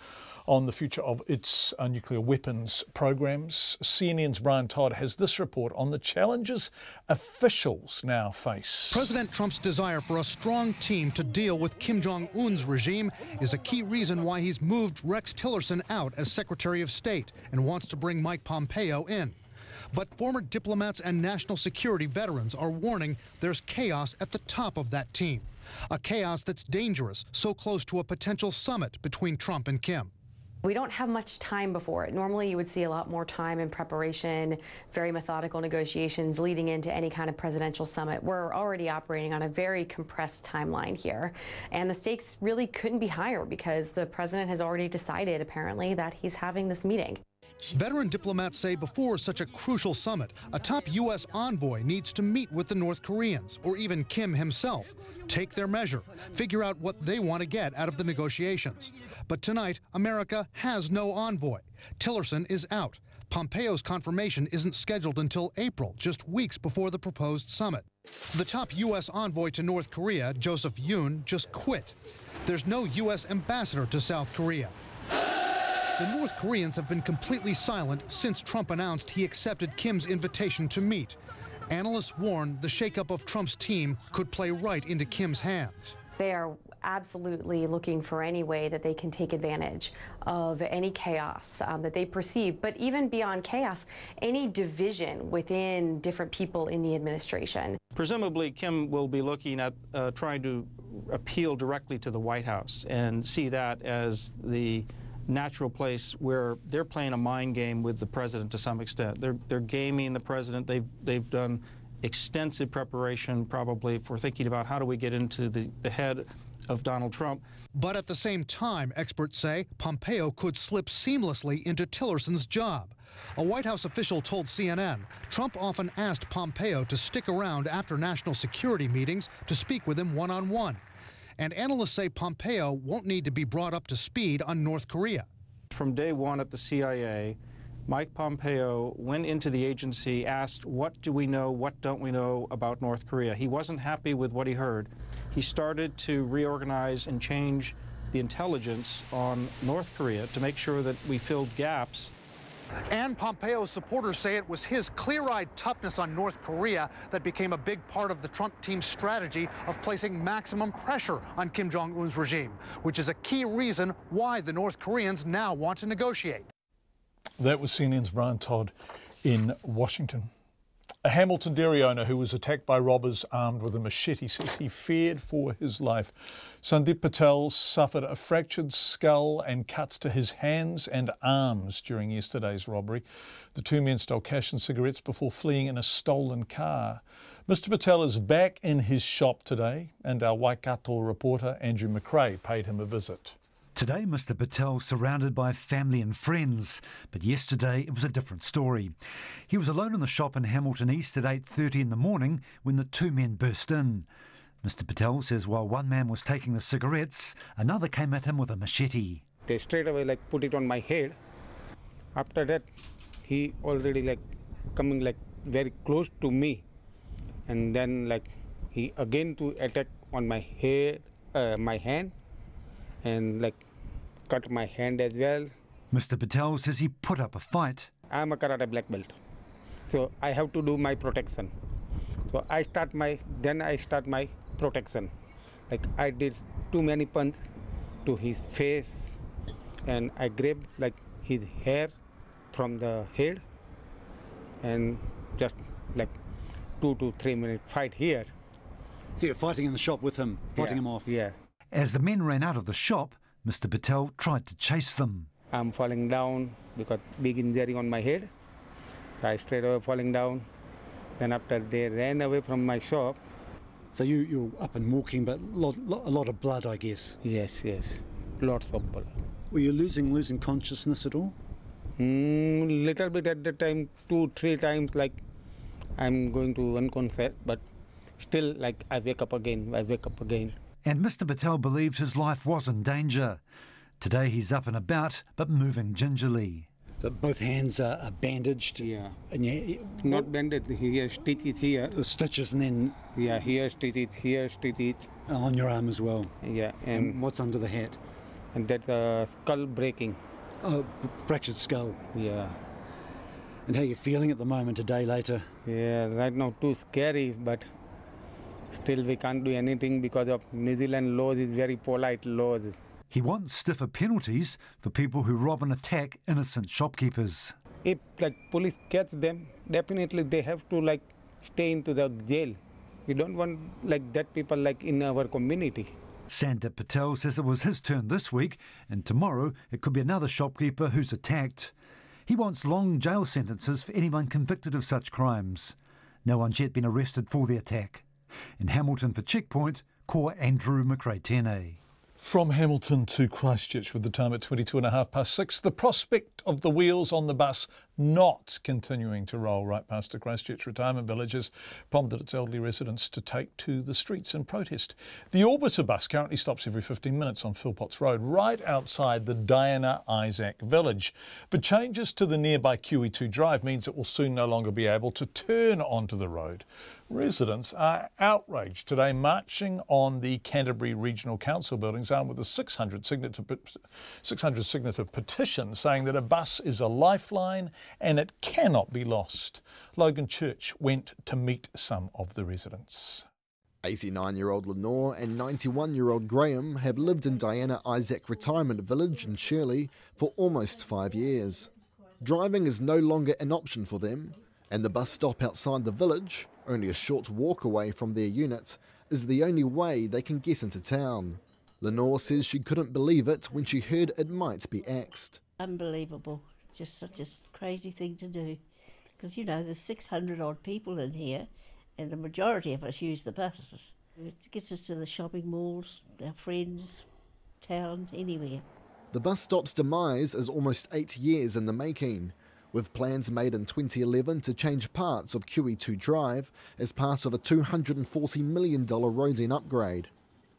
on the future of its nuclear weapons programs. CNN's Brian Todd has this report on the challenges officials now face. President Trump's desire for a strong team to deal with Kim Jong-un's regime is a key reason why he's moved Rex Tillerson out as Secretary of State and wants to bring Mike Pompeo in. But former diplomats and national security veterans are warning there's chaos at the top of that team. A chaos that's dangerous, so close to a potential summit between Trump and Kim. We don't have much time before it. Normally you would see a lot more time in preparation, very methodical negotiations leading into any kind of presidential summit. We're already operating on a very compressed timeline here. And the stakes really couldn't be higher because the president has already decided, apparently, that he's having this meeting. Veteran diplomats say before such a crucial summit, a top U.S. envoy needs to meet with the North Koreans, or even Kim himself, take their measure, figure out what they want to get out of the negotiations. But tonight, America has no envoy. Tillerson is out. Pompeo's confirmation isn't scheduled until April, just weeks before the proposed summit. The top U.S. envoy to North Korea, Joseph Yoon, just quit. There's no U.S. ambassador to South Korea. The North Koreans have been completely silent since Trump announced he accepted Kim's invitation to meet. Analysts warn the shakeup of Trump's team could play right into Kim's hands. They are absolutely looking for any way that they can take advantage of any chaos that they perceive, but even beyond chaos, any division within different people in the administration. Presumably, Kim will be looking at trying to appeal directly to the White House and see that as the natural place where they're playing a mind game with the president to some extent. They're gaming the president. They've done extensive preparation probably for thinking about how do we get into the head of Donald Trump. But at the same time, experts say Pompeo could slip seamlessly into Tillerson's job. A White House official told CNN Trump often asked Pompeo to stick around after national security meetings to speak with him one-on-one. And analysts say Pompeo won't need to be brought up to speed on North Korea. From day one at the CIA, Mike Pompeo went into the agency, asked, what do we know, what don't we know about North Korea? He wasn't happy with what he heard. He started to reorganize and change the intelligence on North Korea to make sure that we filled gaps. And Pompeo's supporters say it was his clear-eyed toughness on North Korea that became a big part of the Trump team's strategy of placing maximum pressure on Kim Jong-un's regime, which is a key reason why the North Koreans now want to negotiate. That was CNN's Brian Todd in Washington. A Hamilton dairy owner who was attacked by robbers armed with a machete says he feared for his life. Sandeep Patel suffered a fractured skull and cuts to his hands and arms during yesterday's robbery. The two men stole cash and cigarettes before fleeing in a stolen car. Mr Patel is back in his shop today, and our Waikato reporter Andrew McRae paid him a visit. Today, Mr Patel surrounded by family and friends, but yesterday it was a different story. He was alone in the shop in Hamilton East at 8:30 in the morning when the two men burst in. Mr Patel says while one man was taking the cigarettes, another came at him with a machete. They straight away put it on my head. After that, he already coming very close to me, and then he again to attack on my head, my hand, and cut my hand as well. Mr Patel says he put up a fight. I'm a karate black belt, so I have to do my protection. So I start my protection. I did too many punches to his face, and I grabbed his hair from the head, and just 2 to 3 minute fight here. So you're fighting in the shop with him, fighting him off? Yeah. As the men ran out of the shop, Mr Patel tried to chase them. I'm falling down because big injury on my head. I straight away falling down. Then after they ran away from my shop. So you're up and walking, but a lot of blood, I guess. Yes, lots of blood. Were you losing consciousness at all? Little bit at the time, 2-3 times, I'm going to unconscious, but still I wake up again. And Mr Patel believes his life was in danger. Today he's up and about, but moving gingerly. So both hands are bandaged? Yeah. And not bandaged, here, stitches here. The stitches and then? Yeah, here stitches. On your arm as well? Yeah. And what's under the hat? And that's skull breaking. Oh, fractured skull? Yeah. And how are you feeling at the moment, a day later? Yeah, right now too scary, but still we can't do anything because of New Zealand laws is very polite laws. He wants stiffer penalties for people who rob and attack innocent shopkeepers. If police catch them, definitely they have to stay into the jail. We don't want that people in our community. Sandeep Patel says it was his turn this week, and tomorrow it could be another shopkeeper who's attacked. He wants long jail sentences for anyone convicted of such crimes. No one's yet been arrested for the attack. In Hamilton for Checkpoint, Ko Andrew McRae-Tene. From Hamilton to Christchurch with the time at 6:22, the prospect of the wheels on the bus not continuing to roll right past the Christchurch retirement village has prompted its elderly residents to take to the streets in protest. The Orbiter bus currently stops every 15 minutes on Philpotts Road, right outside the Diana Isaac village. But changes to the nearby QE2 Drive means it will soon no longer be able to turn onto the road. Residents are outraged today, marching on the Canterbury Regional Council buildings armed with a 600 signature petition saying that a bus is a lifeline and it cannot be lost. Logan Church went to meet some of the residents. 89-year-old Lenore and 91-year-old Graham have lived in Diana Isaac Retirement Village in Shirley for almost 5 years. Driving is no longer an option for them, and the bus stop outside the village, only a short walk away from their unit, is the only way they can get into town. Lenore says she couldn't believe it when she heard it might be axed. Unbelievable. Just such a crazy thing to do. Because, you know, there's 600 odd people in here, and the majority of us use the buses. It gets us to the shopping malls, our friends, town, anywhere. The bus stop's demise is almost 8 years in the making, with plans made in 2011 to change parts of QE2 Drive as part of a $240 million road-end upgrade.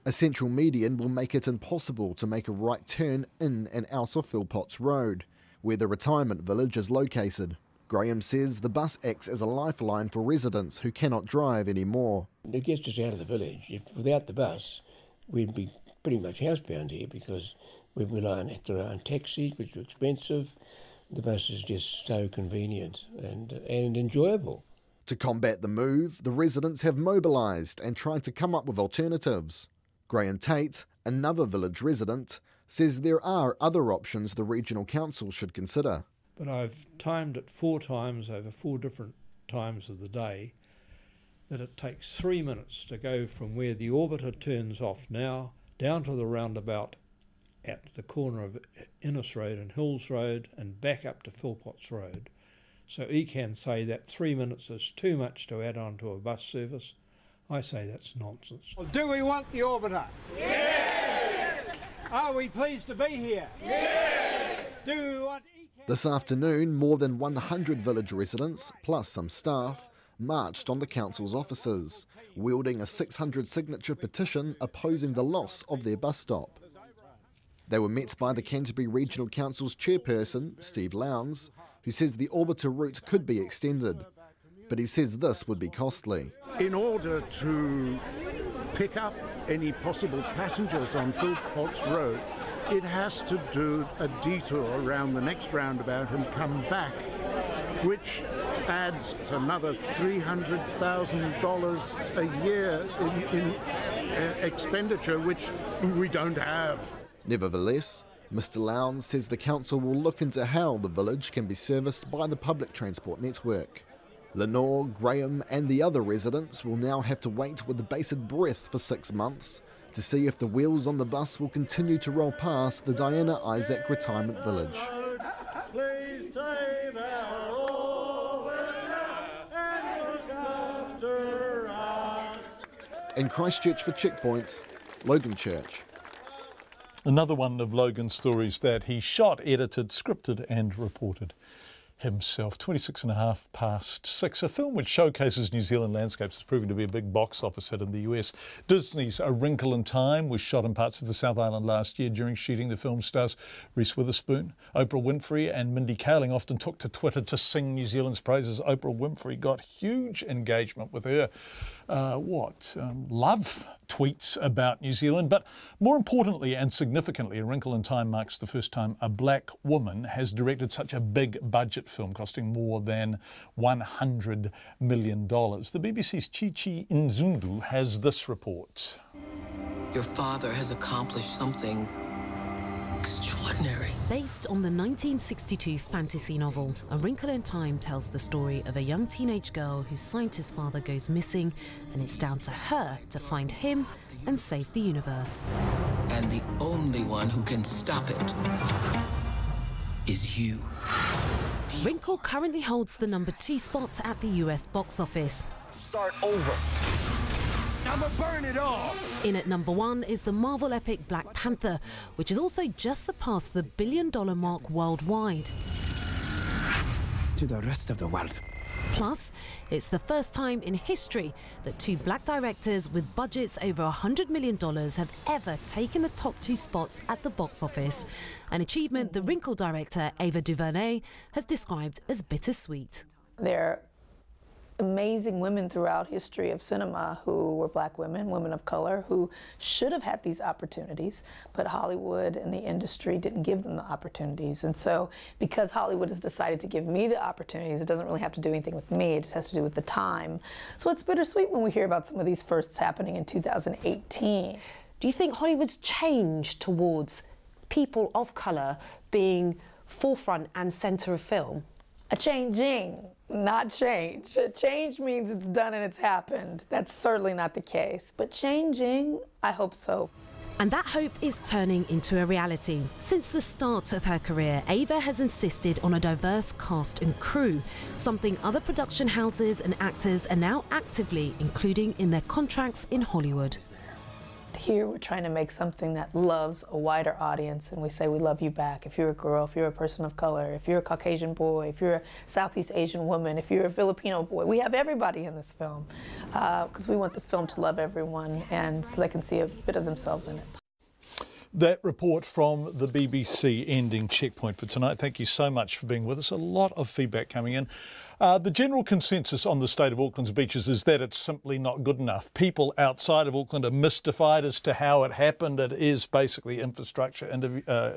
A central median will make it impossible to make a right turn in and out of Philpotts Road, where the retirement village is located. Graham says the bus acts as a lifeline for residents who cannot drive anymore. It gets us out of the village. Without the bus, we'd be pretty much housebound here because we rely on taxis, which are expensive. The bus is just so convenient and enjoyable. To combat the move, the residents have mobilised and tried to come up with alternatives. Graham Tate, another village resident, says there are other options the regional council should consider. But I've timed it 4 times over 4 different times of the day, that it takes 3 minutes to go from where the orbiter turns off now down to the roundabout at the corner of Innes Road and Hills Road and back up to Philpotts Road. So he can say that 3 minutes is too much to add on to a bus service. I say that's nonsense. Well, do we want the orbiter? Yes! Are we pleased to be here? Yes! Do we want... This afternoon, more than 100 village residents, plus some staff, marched on the council's offices, wielding a 600-signature petition opposing the loss of their bus stop. They were met by the Canterbury Regional Council's chairperson, Steve Lowndes, who says the orbiter route could be extended, but he says this would be costly. In order to pick up any possible passengers on Philpotts Road, it has to do a detour around the next roundabout and come back, which adds another $300,000 a year in expenditure, which we don't have. Nevertheless, Mr. Lowndes says the council will look into how the village can be serviced by the public transport network. Lenore, Graham and the other residents will now have to wait with bated breath for 6 months to see if the wheels on the bus will continue to roll past the Diana Isaac Retirement Village. Please save our orbiter and look after us. In Christchurch for Checkpoint, Logan Church. Another one of Logan's stories that he shot, edited, scripted and reported himself. 6:26, a film which showcases New Zealand landscapes is proving to be a big box office hit in the US. Disney's A Wrinkle in Time was shot in parts of the South Island last year. During shooting, the film stars Reese Witherspoon, Oprah Winfrey and Mindy Kaling often took to Twitter to sing New Zealand's praises. Oprah Winfrey got huge engagement with her love tweets about New Zealand. But more importantly and significantly, A Wrinkle in Time marks the first time a black woman has directed such a big budget film costing more than $100 million. The BBC's Chichi Nzundu has this report. Your father has accomplished something extraordinary. Based on the 1962 fantasy novel, A Wrinkle in Time tells the story of a young teenage girl whose scientist father goes missing, and it's down to her to find him and save the universe. And the only one who can stop it is you. Wrinkle currently holds the #2 spot at the US box office. Start over. I'ma burn it all. In at #1 is the Marvel epic Black Panther, which has also just surpassed the $1 billion mark worldwide. To the rest of the world. Plus, it's the first time in history that 2 black directors with budgets over $100 million have ever taken the top 2 spots at the box office, an achievement the Wrinkle director Ava DuVernay has described as bittersweet. They're amazing women throughout history of cinema who were black women, women of color, who should have had these opportunities, but Hollywood and the industry didn't give them the opportunities. And so because Hollywood has decided to give me the opportunities, it doesn't really have to do anything with me, it just has to do with the time. So it's bittersweet when we hear about some of these firsts happening in 2018. Do you think Hollywood's changed towards people of color being forefront and center of film? A changing, not change. Change means it's done and it's happened. That's certainly not the case. But changing, I hope so. And that hope is turning into a reality. Since the start of her career, Ava has insisted on a diverse cast and crew, something other production houses and actors are now actively including in their contracts in Hollywood. Here we're trying to make something that loves a wider audience, and we say we love you back. If you're a girl, if you're a person of color, if you're a Caucasian boy, if you're a Southeast Asian woman, if you're a Filipino boy, we have everybody in this film because we want the film to love everyone and so they can see a bit of themselves in it. That report from the BBC ending Checkpoint for tonight. Thank you so much for being with us. A lot of feedback coming in. The general consensus on the state of Auckland's beaches is that it's simply not good enough. People outside of Auckland are mystified as to how it happened. It is basically infrastructure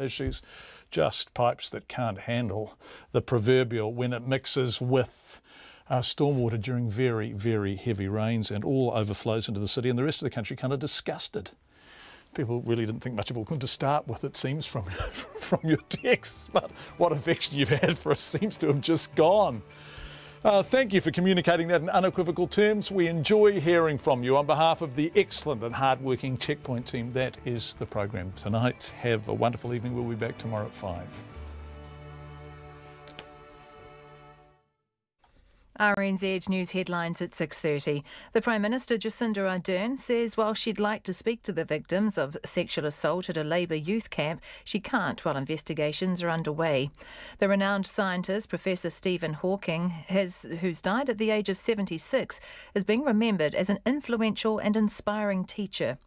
issues, just pipes that can't handle the proverbial when it mixes with stormwater during very, very heavy rains and all overflows into the city, and the rest of the country kind of disgusted. People really didn't think much of Auckland to start with, it seems, from your texts, but what affection you've had for us seems to have just gone. Thank you for communicating that in unequivocal terms. We enjoy hearing from you. On behalf of the excellent and hard-working Checkpoint team, that is the program tonight. Have a wonderful evening. We'll be back tomorrow at 5. RNZ News headlines at 6:30. The Prime Minister Jacinda Ardern says while she'd like to speak to the victims of sexual assault at a Labour youth camp, she can't while investigations are underway. The renowned scientist Professor Stephen Hawke, who's died at the age of 76, is being remembered as an influential and inspiring teacher.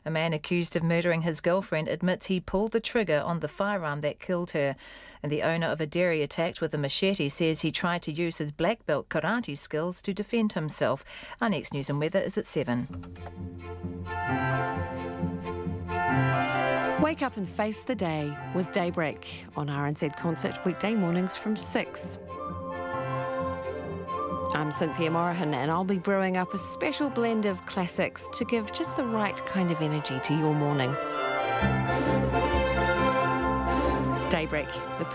A man accused of murdering his girlfriend admits he pulled the trigger on the firearm that killed her. And the owner of a dairy attacked with a machete says he tried to use his black belt karate skills to defend himself. Our next news and weather is at 7. Wake up and face the day with Daybreak on RNZ Concert weekday mornings from 6. I'm Cynthia Morahan and I'll be brewing up a special blend of classics to give just the right kind of energy to your morning. Daybreak, the